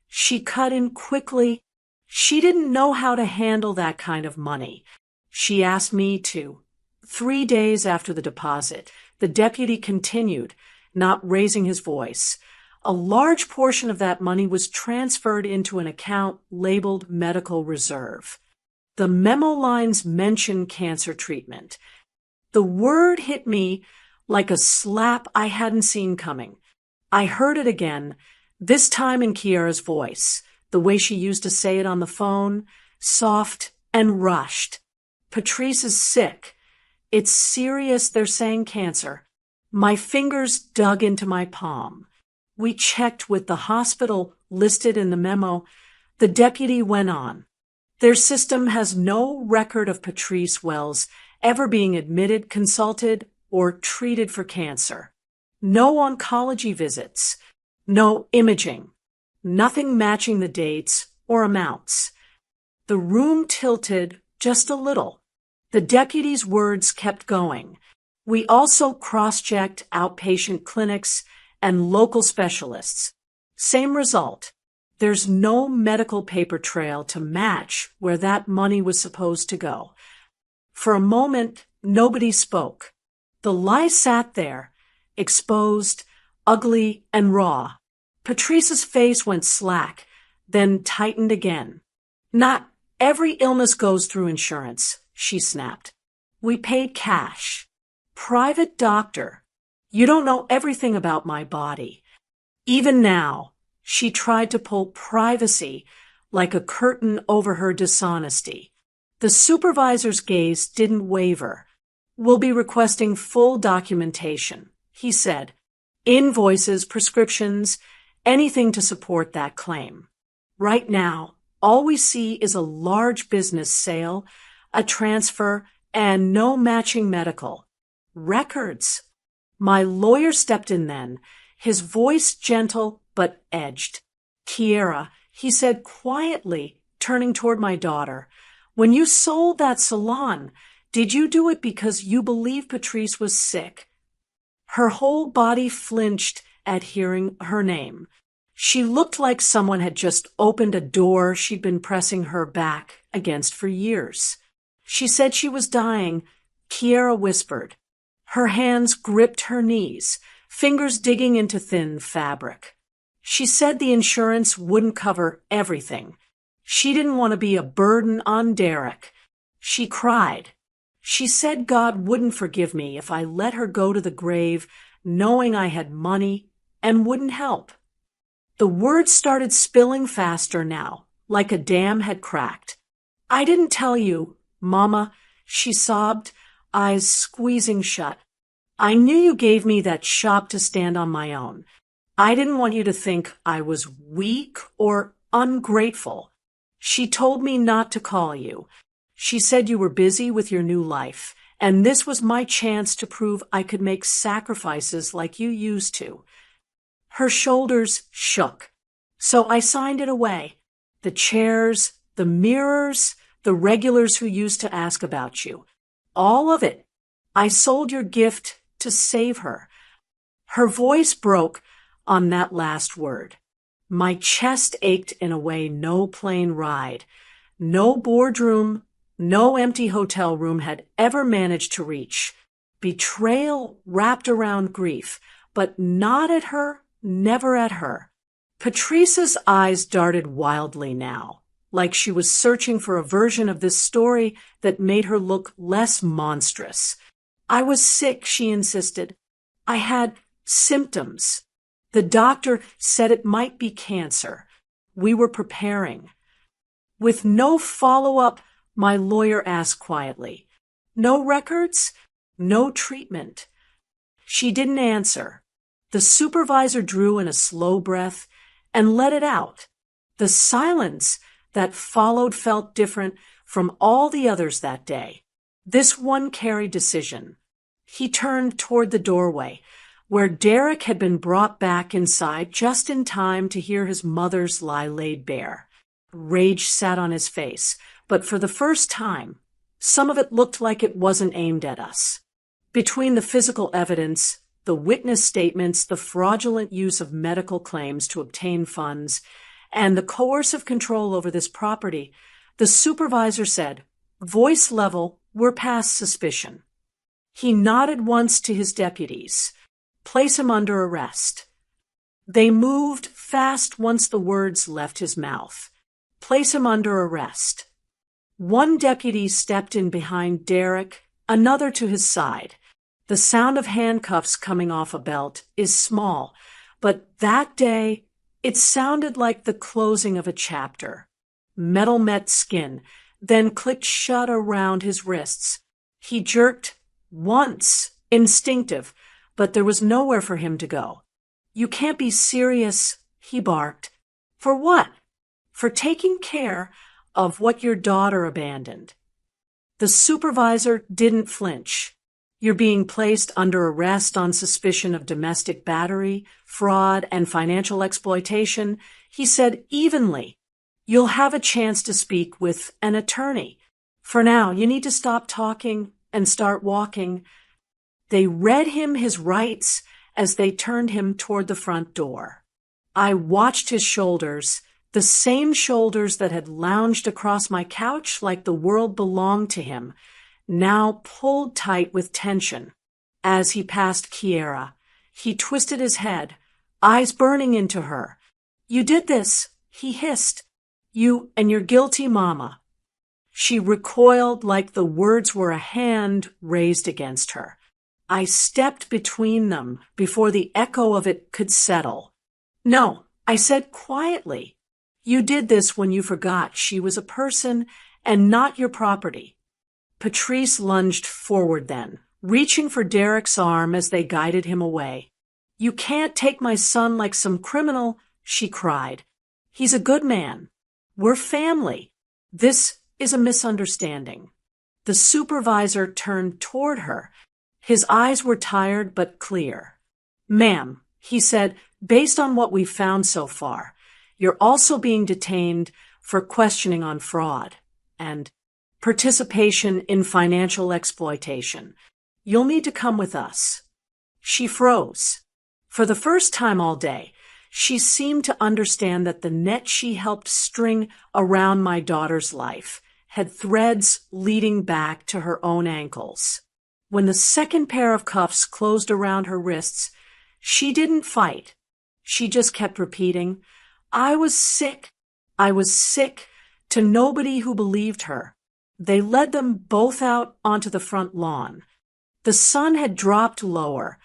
She cut in quickly. She didn't know how to handle that kind of money. She asked me to. 3 days after the deposit, the deputy continued, not raising his voice. A large portion of that money was transferred into an account labeled Medical Reserve. The memo lines mention cancer treatment. The word hit me like a slap I hadn't seen coming. I heard it again, this time in Kiera's voice, the way she used to say it on the phone, soft and rushed. "Patrice is sick. It's serious, they're saying cancer." My fingers dug into my palm. "We checked with the hospital listed in the memo." The deputy went on. "Their system has no record of Patrice Wells ever being admitted, consulted, or treated for cancer. No oncology visits. No imaging. Nothing matching the dates or amounts." The room tilted just a little. The deputy's words kept going. "We also cross-checked outpatient clinics and local specialists. Same result. There's no medical paper trail to match where that money was supposed to go." For a moment, nobody spoke. The lie sat there, exposed, ugly, and raw. Patrice's face went slack, then tightened again. "Not every illness goes through insurance," she snapped. "We paid cash. Private doctor. You don't know everything about my body." Even now, she tried to pull privacy like a curtain over her dishonesty. The supervisor's gaze didn't waver. "We'll be requesting full documentation," he said. "Invoices, prescriptions, anything to support that claim. Right now, all we see is a large business sale, a transfer, and no matching medical records." My lawyer stepped in then, his voice gentle but edged. "Kiera," he said quietly, turning toward my daughter, "when you sold that salon, did you do it because you believed Patrice was sick?" Her whole body flinched at hearing her name. She looked like someone had just opened a door she'd been pressing her back against for years. She said she was dying, Kiera whispered. Her hands gripped her knees, fingers digging into thin fabric. She said the insurance wouldn't cover everything. She didn't want to be a burden on Derek. She cried. She said God wouldn't forgive me if I let her go to the grave knowing I had money and wouldn't help. The words started spilling faster now, like a dam had cracked. "I didn't tell you, Mama," she sobbed, eyes squeezing shut. "I knew you gave me that shop to stand on my own. I didn't want you to think I was weak or ungrateful. She told me not to call you. She said you were busy with your new life, and this was my chance to prove I could make sacrifices like you used to." Her shoulders shook. "So I signed it away. The chairs, the mirrors, the regulars who used to ask about you. All of it. I sold your gift to save her." Her voice broke on that last word. My chest ached in a way no plane ride, no boardroom, no empty hotel room had ever managed to reach. Betrayal wrapped around grief, but not at her, never at her. Patrice's eyes darted wildly now, like she was searching for a version of this story that made her look less monstrous. "I was sick," she insisted. "I had symptoms. The doctor said it might be cancer. We were preparing." With no follow-up, my lawyer asked quietly, "No records? No treatment?" She didn't answer. The supervisor drew in a slow breath and let it out. The silence that followed felt different from all the others that day. This one carried decision. He turned toward the doorway, where Derek had been brought back inside just in time to hear his mother's lie laid bare. Rage sat on his face, but for the first time, some of it looked like it wasn't aimed at us. Between the physical evidence, the witness statements, the fraudulent use of medical claims to obtain funds, and the coercive control over this property, the supervisor said, "Voice level, we're past suspicion." He nodded once to his deputies. "Place him under arrest." They moved fast once the words left his mouth. "Place him under arrest." One deputy stepped in behind Derek, another to his side. The sound of handcuffs coming off a belt is small, but that day it sounded like the closing of a chapter. Metal met skin, then clicked shut around his wrists. He jerked once, instinctive, but there was nowhere for him to go. "You can't be serious," he barked. "For what?" "For taking care of what your daughter abandoned." The supervisor didn't flinch. "You're being placed under arrest on suspicion of domestic battery, fraud, and financial exploitation," he said evenly. "You'll have a chance to speak with an attorney. For now, you need to stop talking and start walking." They read him his rights as they turned him toward the front door. I watched his shoulders, the same shoulders that had lounged across my couch like the world belonged to him, now pulled tight with tension. As he passed Kiera, he twisted his head, eyes burning into her. "You did this," he hissed. "You and your guilty mama." She recoiled like the words were a hand raised against her. I stepped between them before the echo of it could settle. "No," I said quietly. You did this when you forgot she was a person and not your property. Patrice lunged forward then, reaching for Derek's arm as they guided him away. You can't take my son like some criminal, she cried. He's a good man. We're family. This is a misunderstanding. The supervisor turned toward her. His eyes were tired but clear. Ma'am, he said, based on what we've found so far, you're also being detained for questioning on fraud and participation in financial exploitation. You'll need to come with us. She froze. For the first time all day, she seemed to understand that the net she helped string around my daughter's life had threads leading back to her own ankles. When the second pair of cuffs closed around her wrists, she didn't fight. She just kept repeating, I was sick. I was sick, to nobody who believed her. They led them both out onto the front lawn. The sun had dropped lower,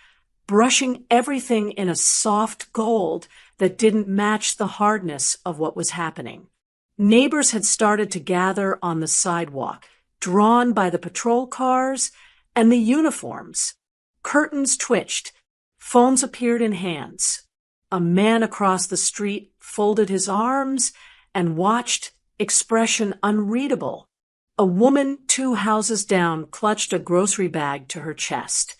brushing everything in a soft gold that didn't match the hardness of what was happening. Neighbors had started to gather on the sidewalk, drawn by the patrol cars and the uniforms. Curtains twitched. Phones appeared in hands. A man across the street folded his arms and watched, expression unreadable. A woman 2 houses down clutched a grocery bag to her chest,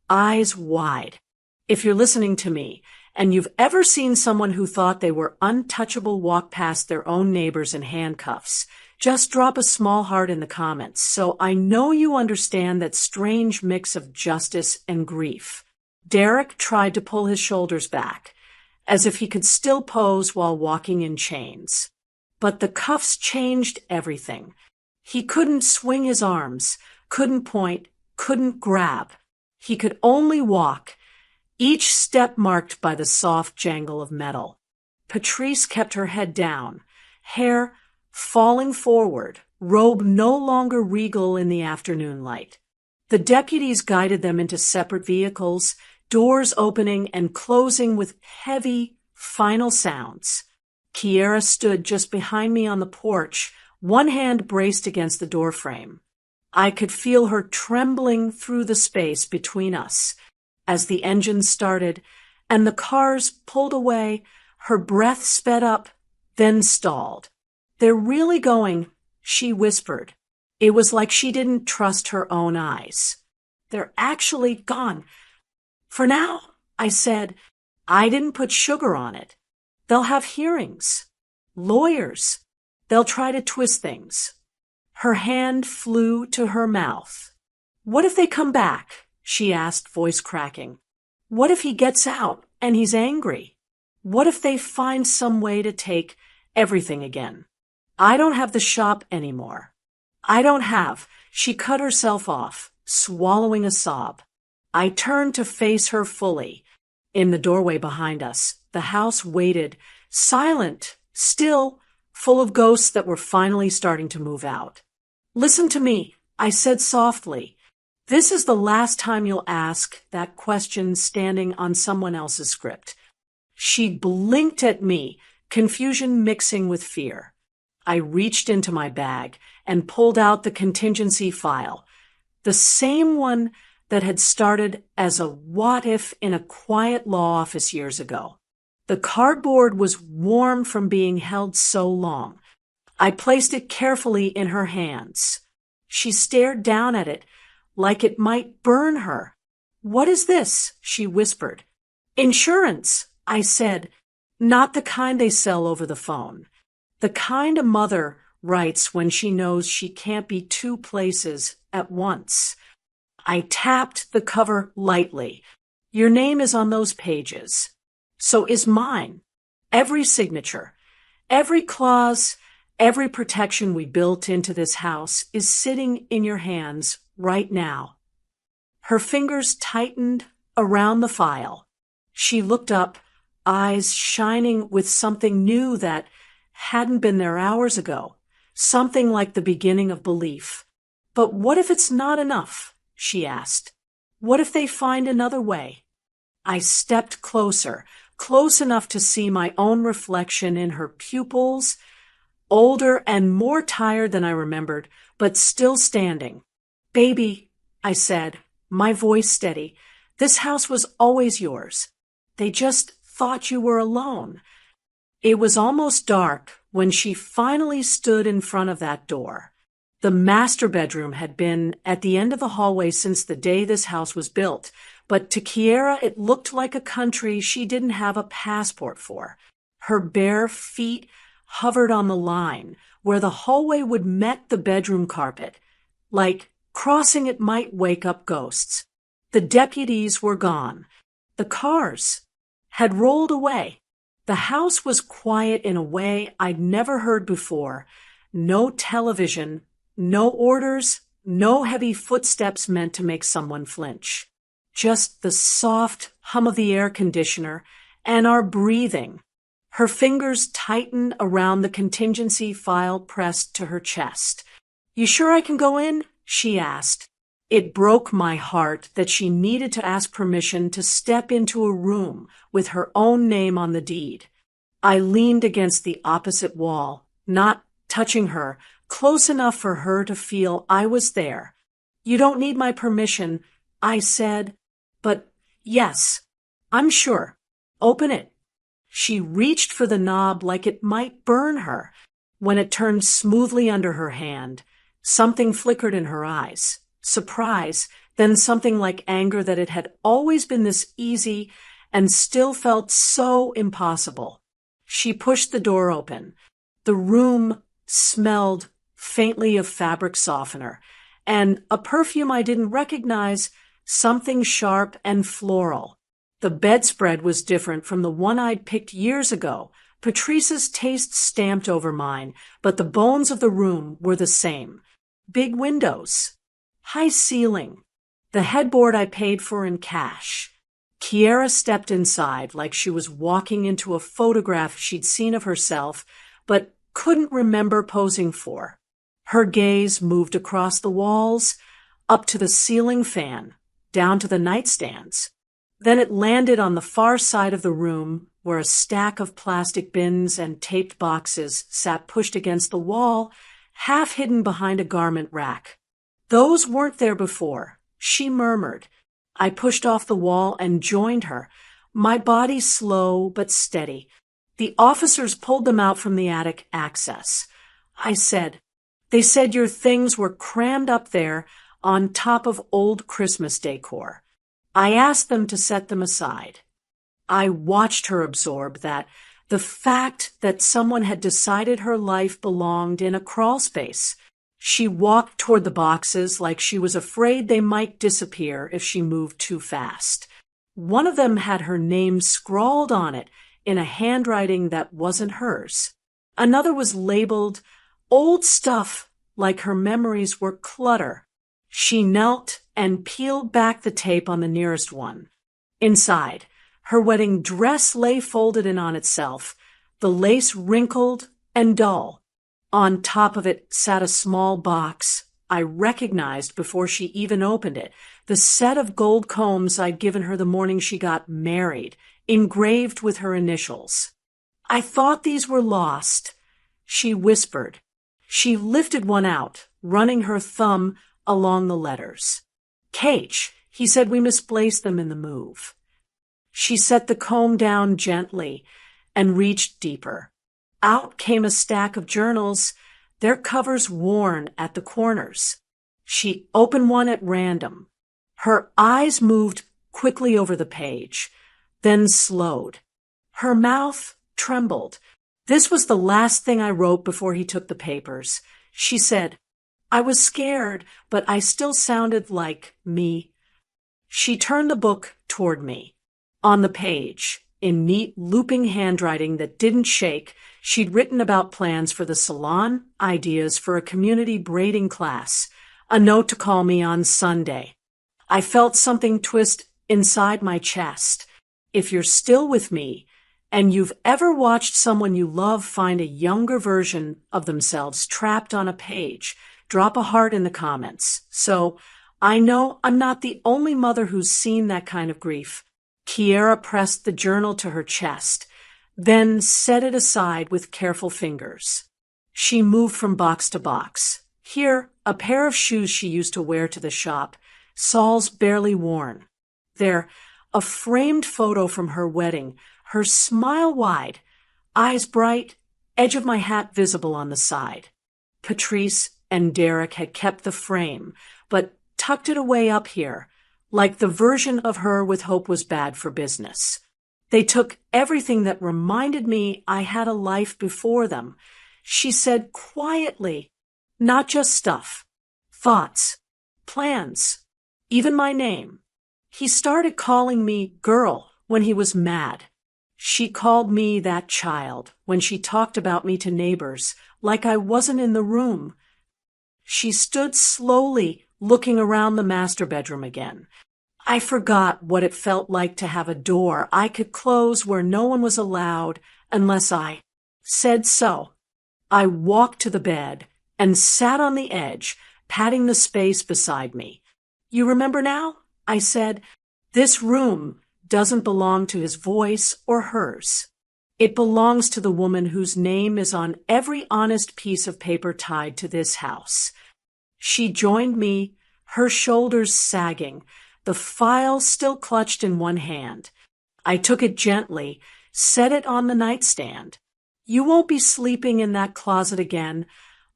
eyes wide. If you're listening to me, and you've ever seen someone who thought they were untouchable walk past their own neighbors in handcuffs, just drop a small heart in the comments so I know you understand that strange mix of justice and grief. Derek tried to pull his shoulders back, as if he could still pose while walking in chains. But the cuffs changed everything. He couldn't swing his arms, couldn't point, couldn't grab. He could only walk, each step marked by the soft jangle of metal. Patrice kept her head down, hair falling forward, robe no longer regal in the afternoon light. The deputies guided them into separate vehicles, doors opening and closing with heavy, final sounds. Kiera stood just behind me on the porch, one hand braced against the doorframe. I could feel her trembling through the space between us. As the engines started and the cars pulled away, her breath sped up, then stalled. They're really going, she whispered. It was like she didn't trust her own eyes. They're actually gone. For now, I said, I didn't put sugar on it. They'll have hearings. Lawyers. They'll try to twist things. Her hand flew to her mouth. What if they come back? She asked, voice cracking. What if he gets out and he's angry? What if they find some way to take everything again? I don't have the shop anymore. She cut herself off, swallowing a sob. I turned to face her fully. In the doorway behind us, the house waited, silent, still, full of ghosts that were finally starting to move out. Listen to me, I said softly. This is the last time you'll ask that question standing on someone else's script. She blinked at me, confusion mixing with fear. I reached into my bag and pulled out the contingency file, the same one that had started as a what if in a quiet law office years ago. The cardboard was warm from being held so long. I placed it carefully in her hands. She stared down at it, like it might burn her. What is this? She whispered. Insurance, I said. Not the kind they sell over the phone. The kind a mother writes when she knows she can't be 2 places at once. I tapped the cover lightly. Your name is on those pages. So is mine. Every signature, every clause, every protection we built into this house is sitting in your hands right now. Her fingers tightened around the file. She looked up, eyes shining with something new that hadn't been there hours ago, something like the beginning of belief. But what if it's not enough? She asked. What if they find another way? I stepped closer, close enough to see my own reflection in her pupils, older and more tired than I remembered, but still standing. "Baby," I said, my voice steady, "this house was always yours. They just thought you were alone." It was almost dark when she finally stood in front of that door. The master bedroom had been at the end of the hallway since the day this house was built, but to Kiera it looked like a country she didn't have a passport for. Her bare feet hovered on the line where the hallway would met the bedroom carpet, like crossing it might wake up ghosts. The deputies were gone. The cars had rolled away. The house was quiet in a way I'd never heard before. No television, no orders, no heavy footsteps meant to make someone flinch. Just the soft hum of the air conditioner and our breathing. Her fingers tightened around the contingency file pressed to her chest. "You sure I can go in?" she asked. It broke my heart that she needed to ask permission to step into a room with her own name on the deed. I leaned against the opposite wall, not touching her, close enough for her to feel I was there. "You don't need my permission," I said. "But yes, I'm sure. Open it." She reached for the knob like it might burn her. When it turned smoothly under her hand, something flickered in her eyes. Surprise, then something like anger that it had always been this easy and still felt so impossible. She pushed the door open. The room smelled faintly of fabric softener and a perfume I didn't recognize, something sharp and floral. The bedspread was different from the one I'd picked years ago. Patrice's taste stamped over mine, but the bones of the room were the same. Big windows. High ceiling. The headboard I paid for in cash. Kiera stepped inside like she was walking into a photograph she'd seen of herself, but couldn't remember posing for. Her gaze moved across the walls, up to the ceiling fan, down to the nightstands. Then it landed on the far side of the room where a stack of plastic bins and taped boxes sat pushed against the wall, half hidden behind a garment rack. "Those weren't there before," she murmured. I pushed off the wall and joined her, my body slow but steady. "The officers pulled them out from the attic access." I said, "They said your things were crammed up there on top of old Christmas decor. I asked them to set them aside." I watched her absorb that, the fact that someone had decided her life belonged in a crawl space. She walked toward the boxes like she was afraid they might disappear if she moved too fast. One of them had her name scrawled on it in a handwriting that wasn't hers. Another was labeled old stuff, like her memories were clutter. She knelt and peeled back the tape on the nearest one. Inside, her wedding dress lay folded in on itself, the lace wrinkled and dull. On top of it sat a small box I recognized before she even opened it, the set of gold combs I'd given her the morning she got married, engraved with her initials. "I thought these were lost," she whispered. She lifted one out, running her thumb along the letters. "Kate," he said, "we misplaced them in the move." She set the comb down gently and reached deeper. Out came a stack of journals, their covers worn at the corners. She opened one at random. Her eyes moved quickly over the page, then slowed. Her mouth trembled. This was the last thing I wrote before he took the papers. She said, "I was scared, but I still sounded like me." She turned the book toward me. On the page, in neat looping handwriting that didn't shake, she'd written about plans for the salon, ideas for a community braiding class, a note to call me on Sunday. I felt something twist inside my chest. If you're still with me, and you've ever watched someone you love find a younger version of themselves trapped on a page, drop a heart in the comments. So I know I'm not the only mother who's seen that kind of grief. Kiera pressed the journal to her chest, then set it aside with careful fingers. She moved from box to box. Here, a pair of shoes she used to wear to the shop, Saul's barely worn. There, a framed photo from her wedding, her smile wide, eyes bright, edge of my hat visible on the side. Patrice and Derek had kept the frame, but tucked it away up here, like the version of her with hope was bad for business. They took everything that reminded me I had a life before them. She said quietly, not just stuff, thoughts, plans, even my name. He started calling me girl when he was mad. She called me that child when she talked about me to neighbors, like I wasn't in the room. She stood slowly, looking around the master bedroom again. I forgot what it felt like to have a door I could close where no one was allowed unless I said so. I walked to the bed and sat on the edge, patting the space beside me. You remember now? I said, this room doesn't belong to his voice or hers. It belongs to the woman whose name is on every honest piece of paper tied to this house. She joined me, her shoulders sagging, the file still clutched in one hand. I took it gently, set it on the nightstand. You won't be sleeping in that closet again,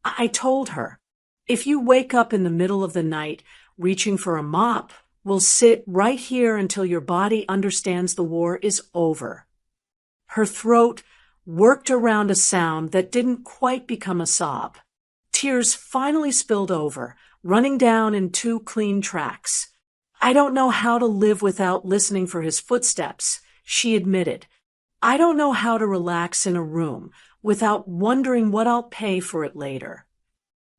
I told her. If you wake up in the middle of the night, reaching for a mop, we'll sit right here until your body understands the war is over. Her throat worked around a sound that didn't quite become a sob. Tears finally spilled over, running down in two clean tracks. I don't know how to live without listening for his footsteps, she admitted. I don't know how to relax in a room without wondering what I'll pay for it later.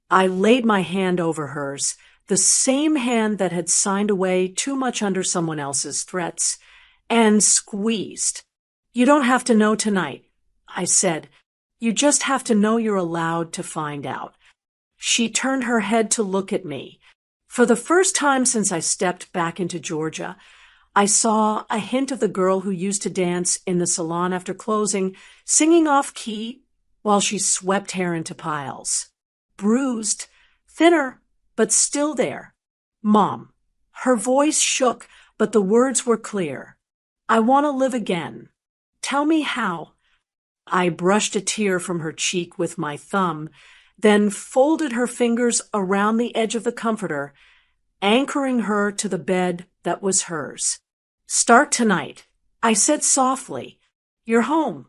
I laid my hand over hers, the same hand that had signed away too much under someone else's threats, and squeezed. You don't have to know tonight, I said. You just have to know you're allowed to find out. She turned her head to look at me. For the first time since I stepped back into Georgia, I saw a hint of the girl who used to dance in the salon after closing, singing off key while she swept hair into piles. Bruised, thinner, but still there. Mom. Her voice shook, but the words were clear. I want to live again. Tell me how. I brushed a tear from her cheek with my thumb, then folded her fingers around the edge of the comforter, anchoring her to the bed that was hers. Start tonight. I said softly. You're home.